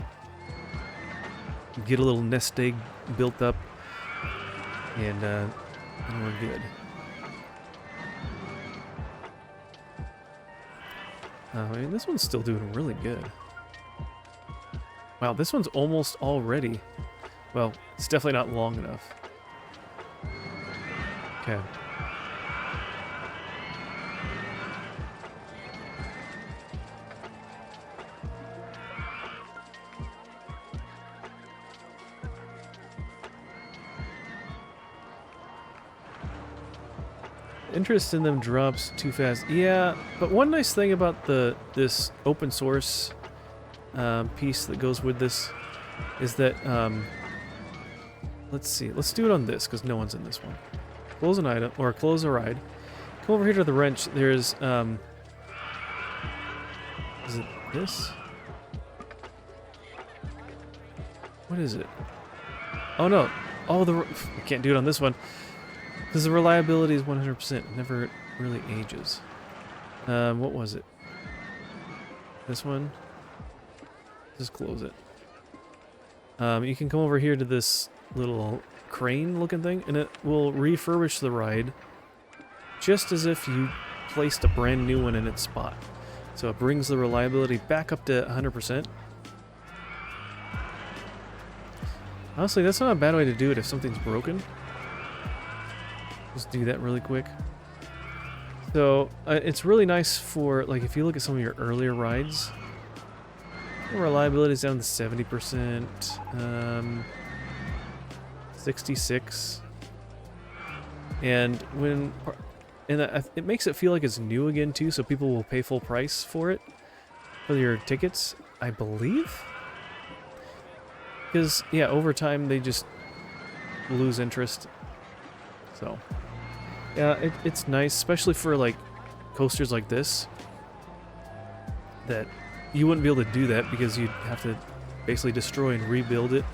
get a little nest egg built up. And we're good. I mean, this one's still doing really good. Wow, this one's almost all ready. Well, it's definitely not long enough. Okay. Interest in them drops too fast. Yeah, but one nice thing about this open source piece that goes with this is that let's see, let's do it on this because no one's in this one. Close an item or close a ride. Come over here to the wrench. There's is it this? What is it? Oh no! Oh, I can't do it on this one. Because the reliability is 100%. It never really ages. What was it? This one? Just close it. You can come over here to this little crane looking thing, and it will refurbish the ride just as if you placed a brand new one in its spot. So it brings the reliability back up to 100%. Honestly, that's not a bad way to do it if something's broken. Just do that really quick. So, it's really nice for, like, if you look at some of your earlier rides, the reliability is down to 70%, 66, and it makes it feel like it's new again too, so people will pay full price for it, for your tickets, I believe? Because, yeah, over time they just lose interest. So, yeah, it's nice, especially for like coasters like this, that you wouldn't be able to do that because you'd have to basically destroy and rebuild it,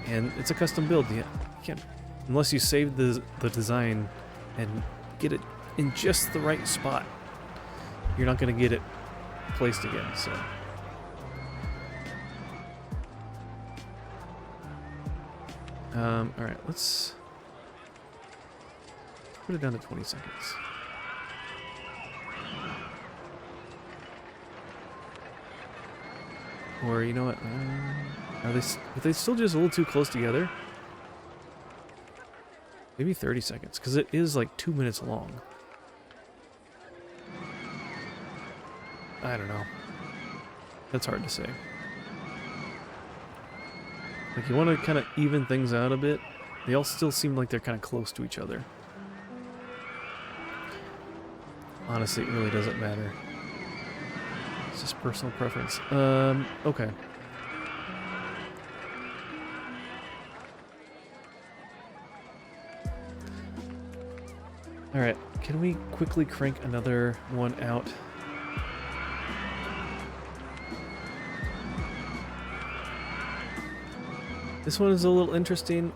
and it's a custom build. You can't, unless you save the design and get it in just the right spot, you're not going to get it placed again. So, all right, let's put it down to 20 seconds. Or you know what? Are they still just a little too close together? Maybe 30 seconds, because it is like 2 minutes long. I don't know. That's hard to say. Like, you want to kind of even things out a bit. They all still seem like they're kind of close to each other. Honestly, it really doesn't matter. It's just personal preference. Okay. Alright, can we quickly crank another one out? This one is a little interesting.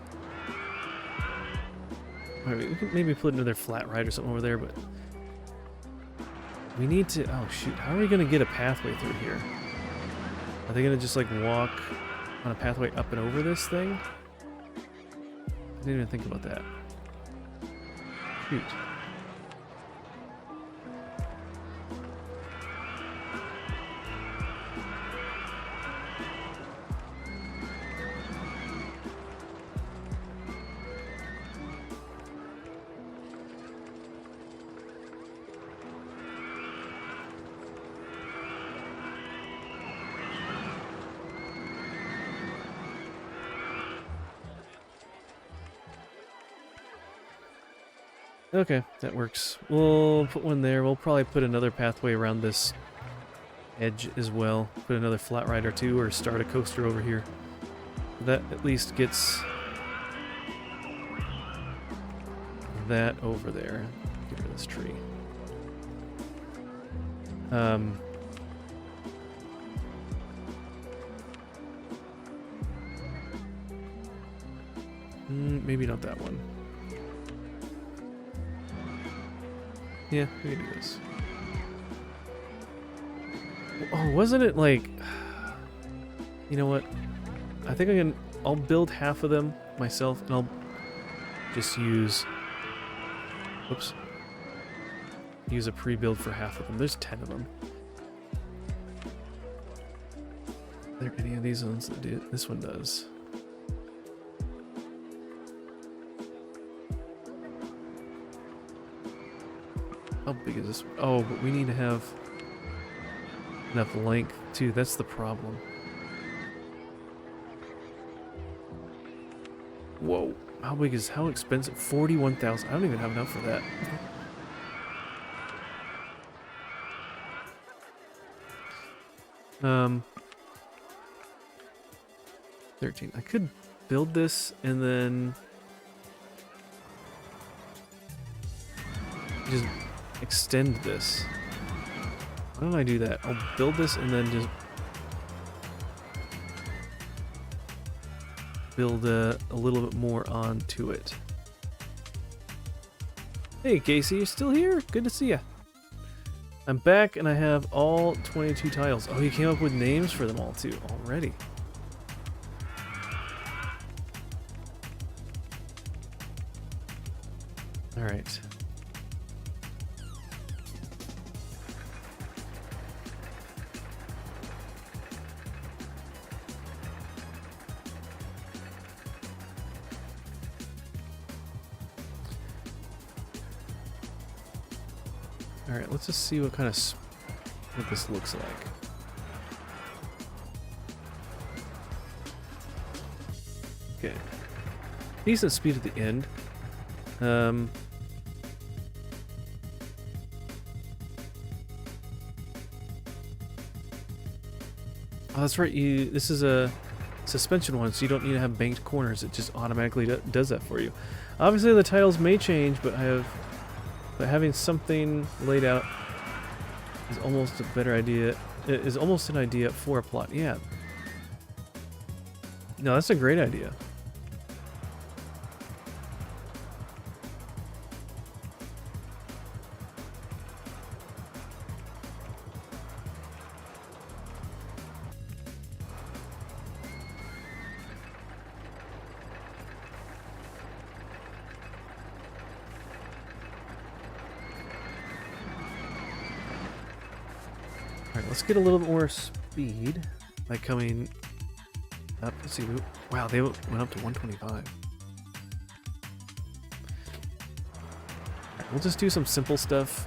Alright, we can maybe put another flat ride or something over there, but we need to... Oh, shoot. How are we going to get a pathway through here? Are they going to just, like, walk on a pathway up and over this thing? I didn't even think about that. Shoot. Okay, that works. We'll put one there. We'll probably put another pathway around this edge as well. Put another flat ride or two, or start a coaster over here. That at least gets that over there. Get rid of this tree. Maybe not that one. Yeah, we can do this. Oh, wasn't it like... You know what? I think I'll build half of them myself, and I'll just use... Whoops. Use a pre-build for half of them. There's 10 of them. Are there any of these ones that do? This one does. How big is this? Oh, but we need to have enough length too. That's the problem. Whoa. How expensive? 41,000. I don't even have enough for that. Um, 13. I could build this and then just extend this. Why don't I do that? I'll build this and then just build a little bit more onto it. Hey Casey, you're still here? Good to see ya. I'm back and I have all 22 tiles. Oh, you came up with names for them all too already. All right. Alright, let's just see what kind of what this looks like. Okay. Decent speed at the end. Oh, that's right, this is a suspension one, so you don't need to have banked corners. It just automatically does that for you. Obviously, the tiles may change, but having something laid out is almost a better idea. It is almost an idea for a plot. Yeah. No, that's a great idea. Alright, let's get a little bit more speed by coming up. Let's see. Wow, they went up to 125. Alright, we'll just do some simple stuff.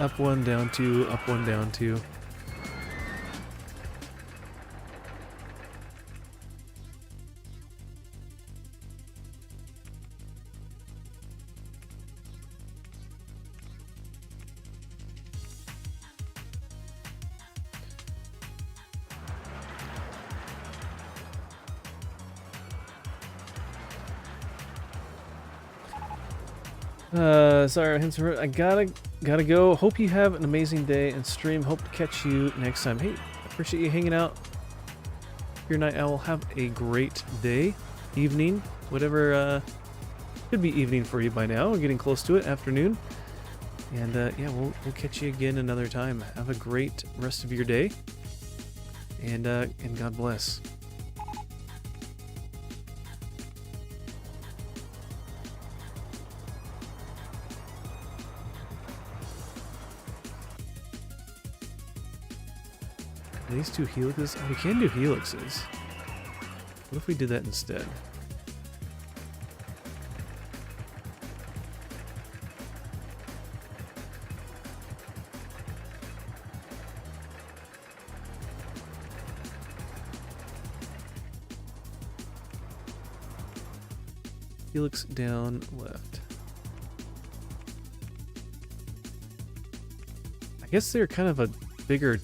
Up one, down two, up one, down two. Sorry, I gotta go. Hope you have an amazing day and stream. Hope to catch you next time. Hey, appreciate you hanging out. Your night owl. Have a great day, evening, whatever. Could be evening for you by now. We're getting close to it. Afternoon. And yeah, we'll catch you again another time. Have a great rest of your day. And God bless. These two helixes? Oh, we can do helixes. What if we did that instead? Helix down left. I guess they're kind of a bigger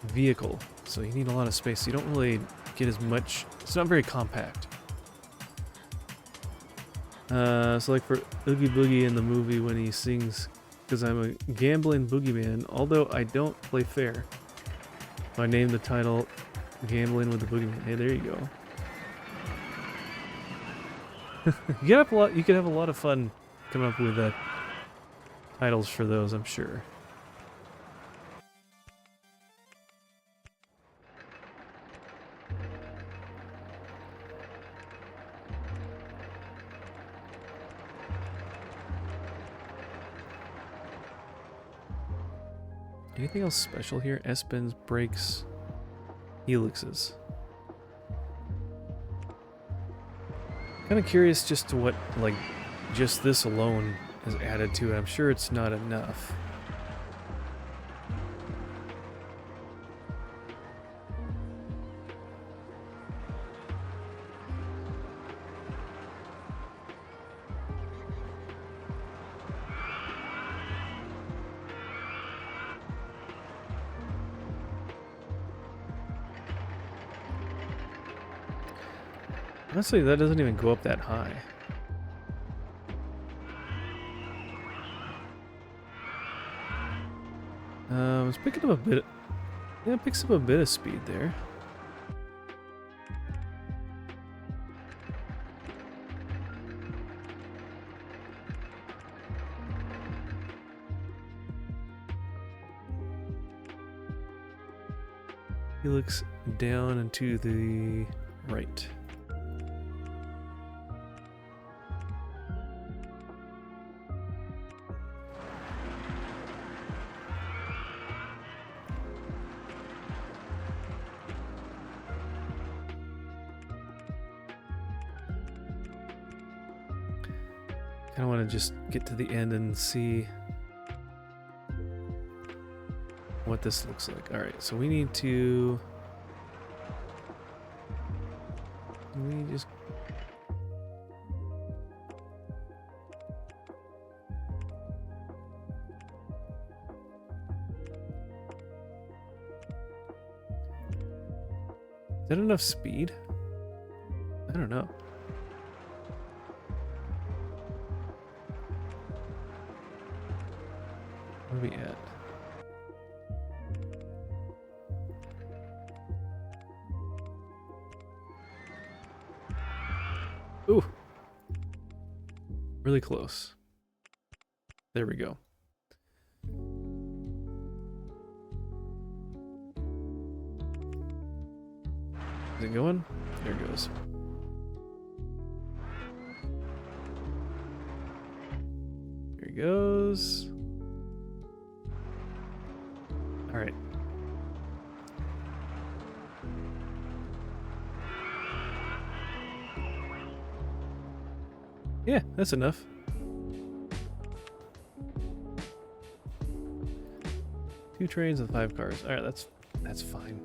vehicle, so you need a lot of space. You don't really get as much. It's not very compact. So like for Oogie Boogie in the movie when he sings, "Because I'm a gambling boogeyman, although I don't play fair." So I named the title "Gambling with the Boogeyman." Hey, there you go. You could have a lot of fun coming up with titles for those, I'm sure. Anything else special here? S-bends, brakes, helixes. Kind of curious just to what, like, just this alone is added to it. I'm sure it's not enough. Honestly, that doesn't even go up that high. It's picking up a bit. Yeah, it picks up a bit of speed there. Helix down and to the right. Kind of want to just get to the end and see what this looks like. All right, so we need to... Can we just... Is that enough speed? I don't know. Where are we at? Ooh. Really close. There we go. Is it going? There it goes. Here it goes. All right. Yeah, that's enough. Two trains and 5 cars. All right, that's fine.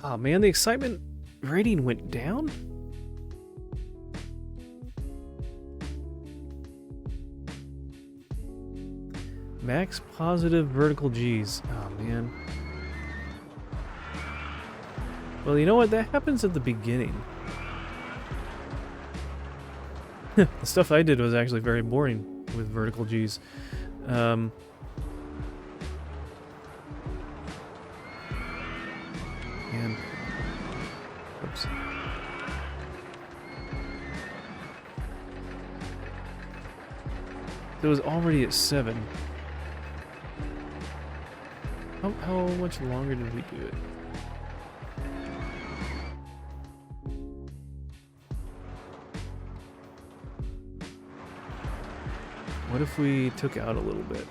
Oh man, the excitement rating went down? Max positive vertical G's. Oh man. Well, you know what? That happens at the beginning. The stuff I did was actually very boring with vertical G's. Man. Oops. It was already at 7. How much longer did we do it? What if we took out a little bit?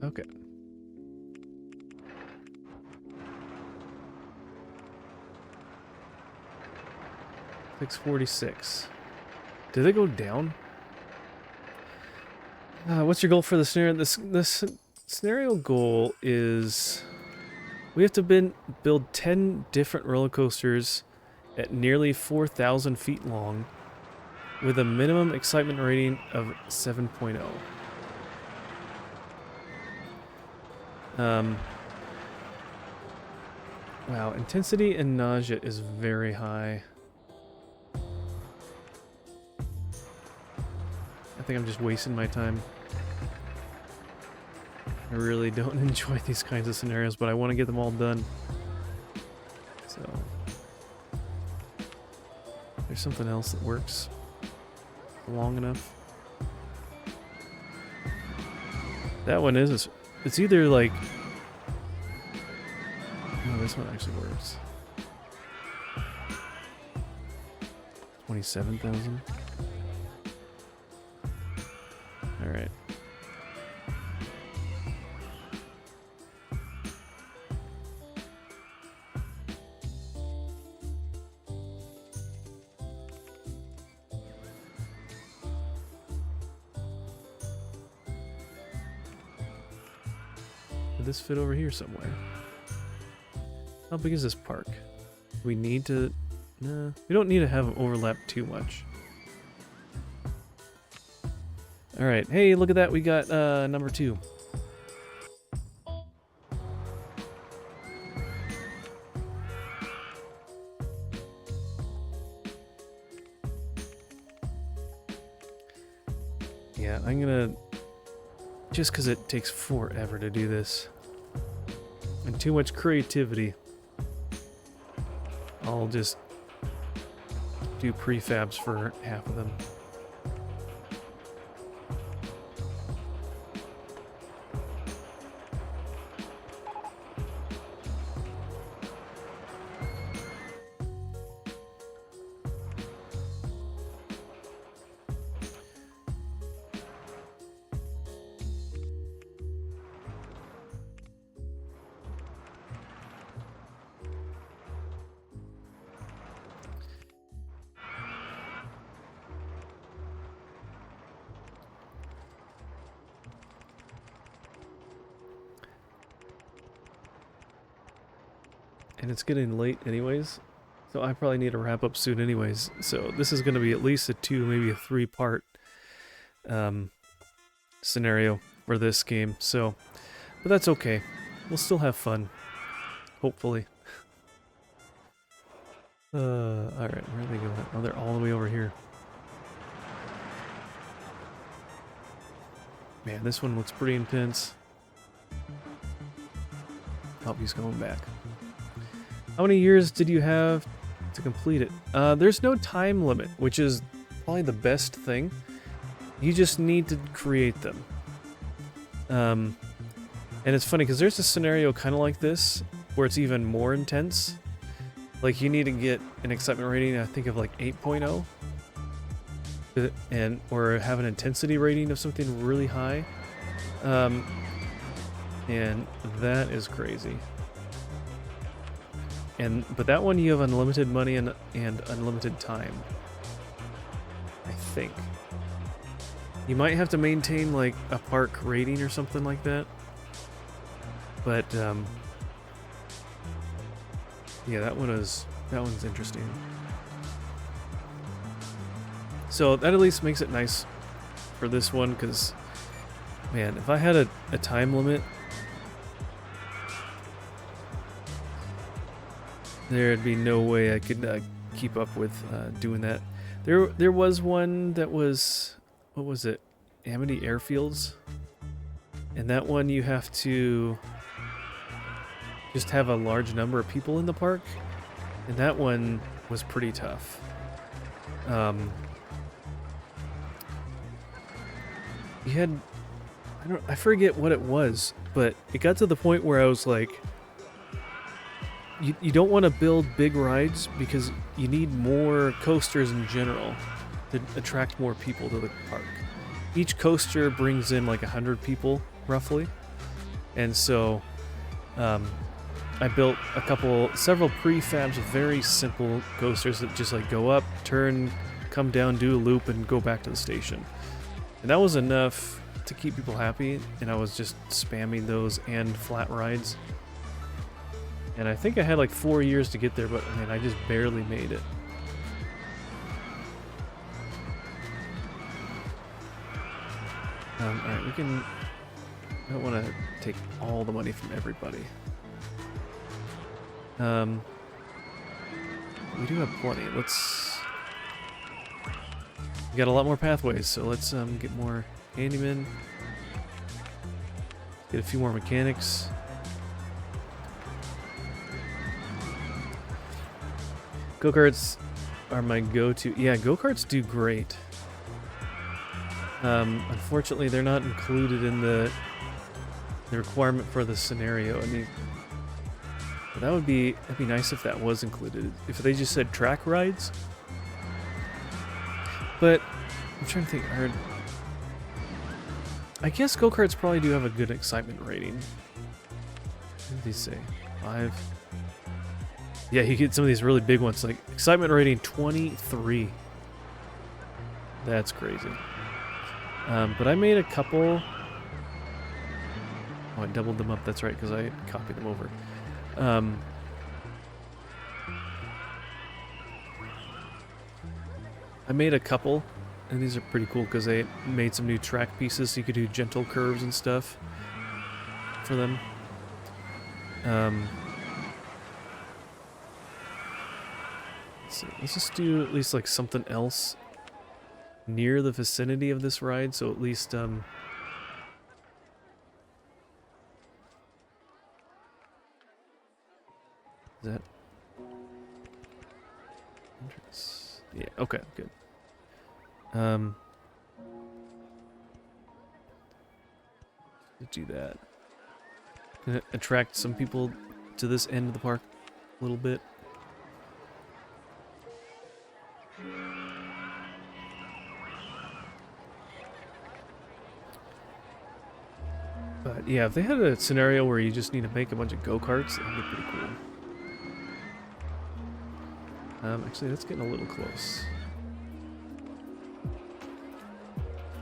Okay. 646. Did they go down? What's your goal for the scenario? This scenario goal is we have to build 10 different roller coasters at nearly 4,000 feet long with a minimum excitement rating of 7.0. Wow, intensity and nausea is very high. I think I'm just wasting my time. I really don't enjoy these kinds of scenarios, but I want to get them all done. So, there's something else that works long enough. That one is, it's either like, no, this one actually works. 27,000. All right. Could this fit over here somewhere? How big is this park? We need to... No, we don't need to have them overlap too much. Alright, hey, look at that. We got number 2. Yeah, I'm gonna... Just because it takes forever to do this. And too much creativity. I'll just do prefabs for half of them. And it's getting late anyways, so I probably need to wrap up soon anyways. So this is going to be at least a 2, maybe a 3-part scenario for this game. So, but that's okay. We'll still have fun, hopefully. All right, where are they going? Oh, they're all the way over here. Man, this one looks pretty intense. Oh, he's going back. How many years did you have to complete it? There's no time limit, which is probably the best thing. You just need to create them. And it's funny because there's a scenario kind of like this where it's even more intense. Like you need to get an excitement rating, I think of like 8.0, and or have an intensity rating of something really high. And that is crazy. But that one you have unlimited money and unlimited time. I think. You might have to maintain like a park rating or something like that. But yeah, that one's interesting. So that at least makes it nice for this one, because man, if I had a time limit, there'd be no way I could keep up with doing that. There was one that was, what was it? Amity Airfields. And that one you have to just have a large number of people in the park. And that one was pretty tough. You had, I forget what it was, but it got to the point where I was like, you don't want to build big rides because you need more coasters in general to attract more people to the park. Each coaster brings in like 100 people roughly, and so I built several prefabs of very simple coasters that just like go up, turn, come down, do a loop, and go back to the station. And that was enough to keep people happy, and I was just spamming those and flat rides. And I think I had like 4 years to get there, but man, I just barely made it. Alright, I don't want to take all the money from everybody. We do have plenty. We got a lot more pathways, so let's get more handymen. Get a few more mechanics. Go-karts are my go-to. Yeah, go-karts do great. Unfortunately, they're not included in the requirement for the scenario. I mean, that'd be nice if that was included. If they just said track rides. But I'm trying to think. I guess go-karts probably do have a good excitement rating. What did they say? 5. Yeah, you get some of these really big ones, like excitement rating 23. That's crazy. But I made a couple Oh, I doubled them up. That's right, because I copied them over. I made a couple, and these are pretty cool because they made some new track pieces so you could do gentle curves and stuff for them. Let's just do at least like something else near the vicinity of this ride, so at least is that entrance? Yeah, okay, good. Let's do that. Gonna attract some people to this end of the park a little bit. But yeah, if they had a scenario where you just need to make a bunch of go-karts, that'd be pretty cool. Actually, that's getting a little close.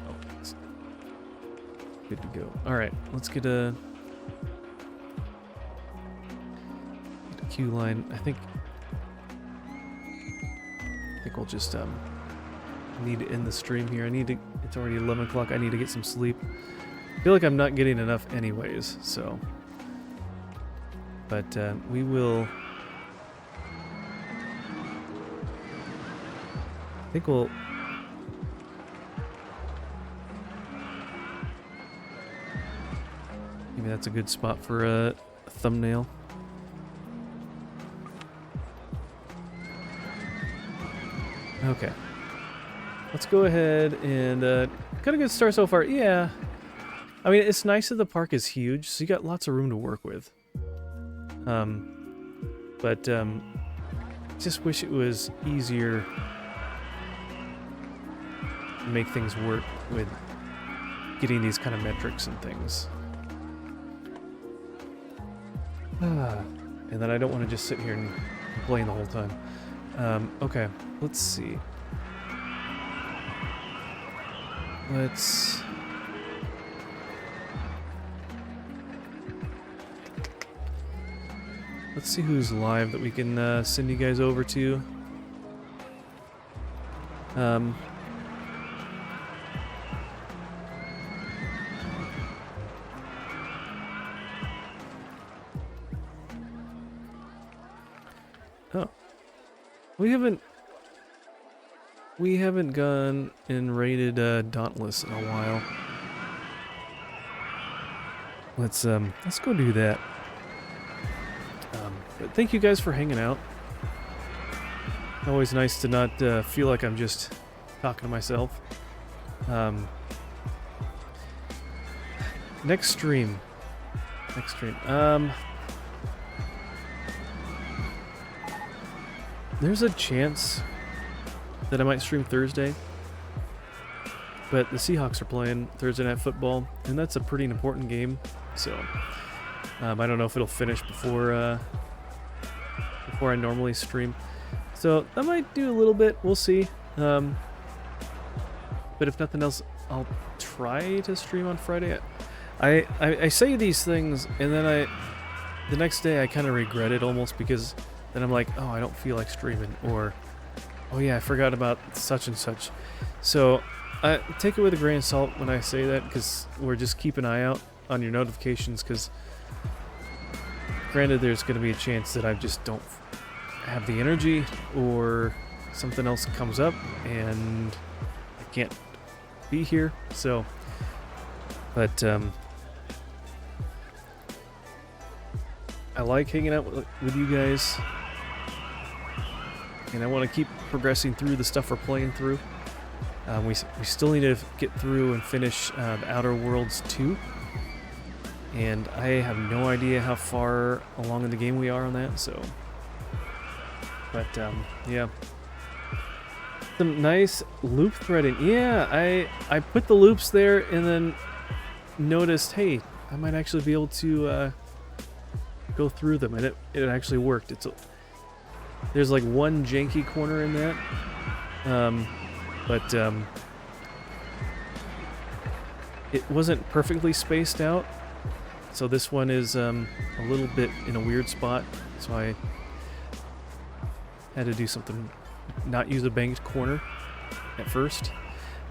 Oh, it's good to go. All right, let's get a queue line. I think we'll just need to end the stream here. It's already 11 o'clock. I need to get some sleep. I feel like I'm not getting enough anyways, so. But we will. I think we'll. Maybe that's a good spot for a thumbnail. Okay. Let's go ahead and got a good start so far. Yeah. I mean, it's nice that the park is huge, so you got lots of room to work with. But just wish it was easier to make things work with getting these kind of metrics and things. And then I don't want to just sit here and complain the whole time. Okay, let's see. Let's see who's live that we can send you guys over to. Oh, we haven't gone and raided Dauntless in a while. Let's go do that. But thank you guys for hanging out. Always nice to not feel like I'm just talking to myself. Next stream. There's a chance that I might stream Thursday, but the Seahawks are playing Thursday Night Football, and that's a pretty important game. So I don't know if it'll finish before I normally stream. So I might do a little bit. We'll see. But if nothing else, I'll try to stream on Friday. I say these things, and then the next day I kind of regret it almost, because then I'm like, oh, I don't feel like streaming, or oh yeah, I forgot about such and such. So take it with a grain of salt when I say that, because we're just keep an eye out on your notifications, because granted there's going to be a chance that I just don't have the energy, or something else comes up and I can't be here. So, but I like hanging out with you guys, and I want to keep progressing through the stuff we're playing through. We still need to get through and finish the Outer Worlds 2, and I have no idea how far along in the game we are on that. So, but yeah, some nice loop threading. Yeah, I put the loops there and then noticed, hey, I might actually be able to go through them, and it actually worked. There's like one janky corner in that, but it wasn't perfectly spaced out, So this one is a little bit in a weird spot, so I had to do something, not use a banked corner at first.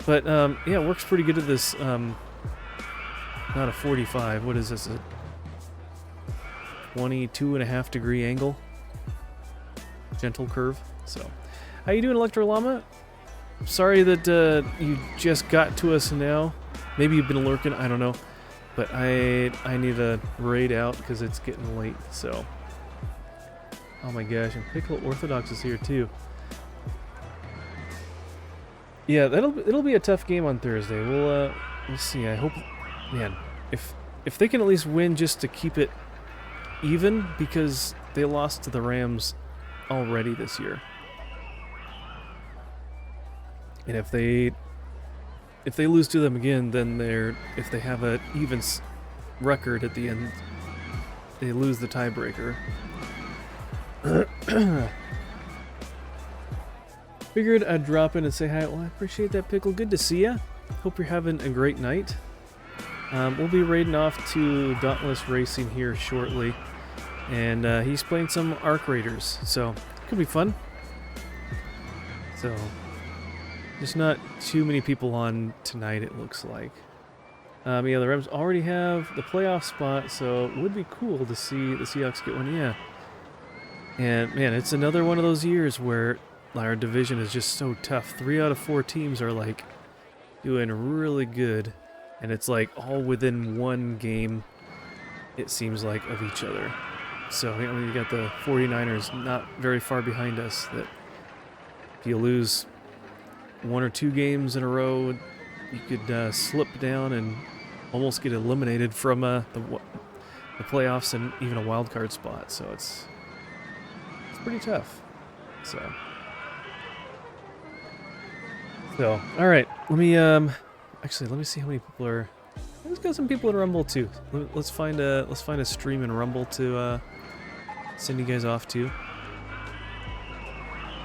But yeah, it works pretty good at this, not a 45, what is this, a 22.5 degree angle? Gentle curve. So, how you doing, Electro Llama? Sorry that you just got to us now. Maybe you've been lurking, I don't know. But I need to raid out because it's getting late, so. Oh my gosh, and Pickle Orthodox is here too. Yeah, it'll be a tough game on Thursday. We'll see. I hope, man, if they can at least win just to keep it even, because they lost to the Rams already this year. And if they lose to them again, then if they have an even record at the end, they lose the tiebreaker. Figured I'd drop in and say hi. Well, I appreciate that, Pickle. Good to see ya. Hope you're having a great night. We'll be raiding off to Dauntless Racing here shortly, and he's playing some Arc Raiders, so could be fun. So. There's not too many people on tonight, it looks like. Yeah, the Rams already have the playoff spot, so it would be cool to see the Seahawks get one, yeah. And, man, it's another one of those years where our division is just so tough. 3 out of 4 teams are, like, doing really good, and it's, like, all within one game, it seems like, of each other. So, you know, you got the 49ers not very far behind us, that if you lose 1 or 2 games in a row, you could slip down and almost get eliminated from the playoffs and even a wild card spot. So it's pretty tough. So all right, let me see how many people are. Let's got some people in Rumble too. Let's find a stream in Rumble to send you guys off to.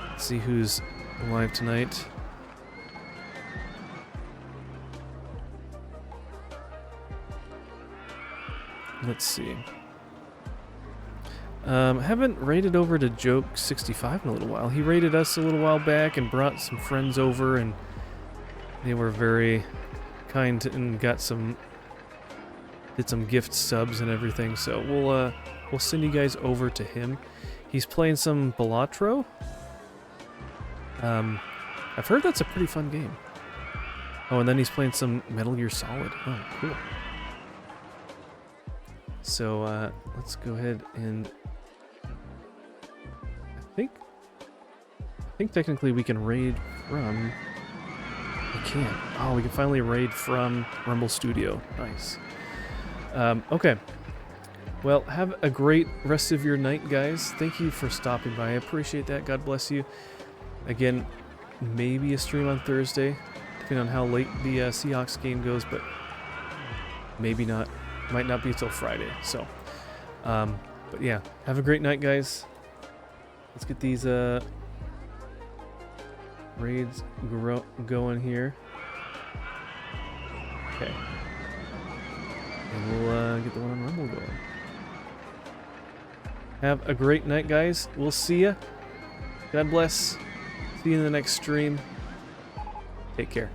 Let's see who's live tonight. Let's see. Haven't raided over to Joke65 in a little while. He raided us a little while back and brought some friends over, and they were very kind and did some gift subs and everything. So we'll send you guys over to him. He's playing some Balatro. I've heard that's a pretty fun game. Oh, and then he's playing some Metal Gear Solid. Oh, cool. So, let's go ahead and I think technically we can raid from. We can. Oh, we can finally raid from Rumble Studio. Nice. Okay. Well, have a great rest of your night, guys. Thank you for stopping by. I appreciate that. God bless you. Again, maybe a stream on Thursday, depending on how late the Seahawks game goes, but maybe not. Might not be till Friday. So, but yeah, have a great night, guys. Let's get these raids going here. Okay. And we'll get the one on Rumble going. Have a great night, guys. We'll see ya. God bless. See you in the next stream. Take care.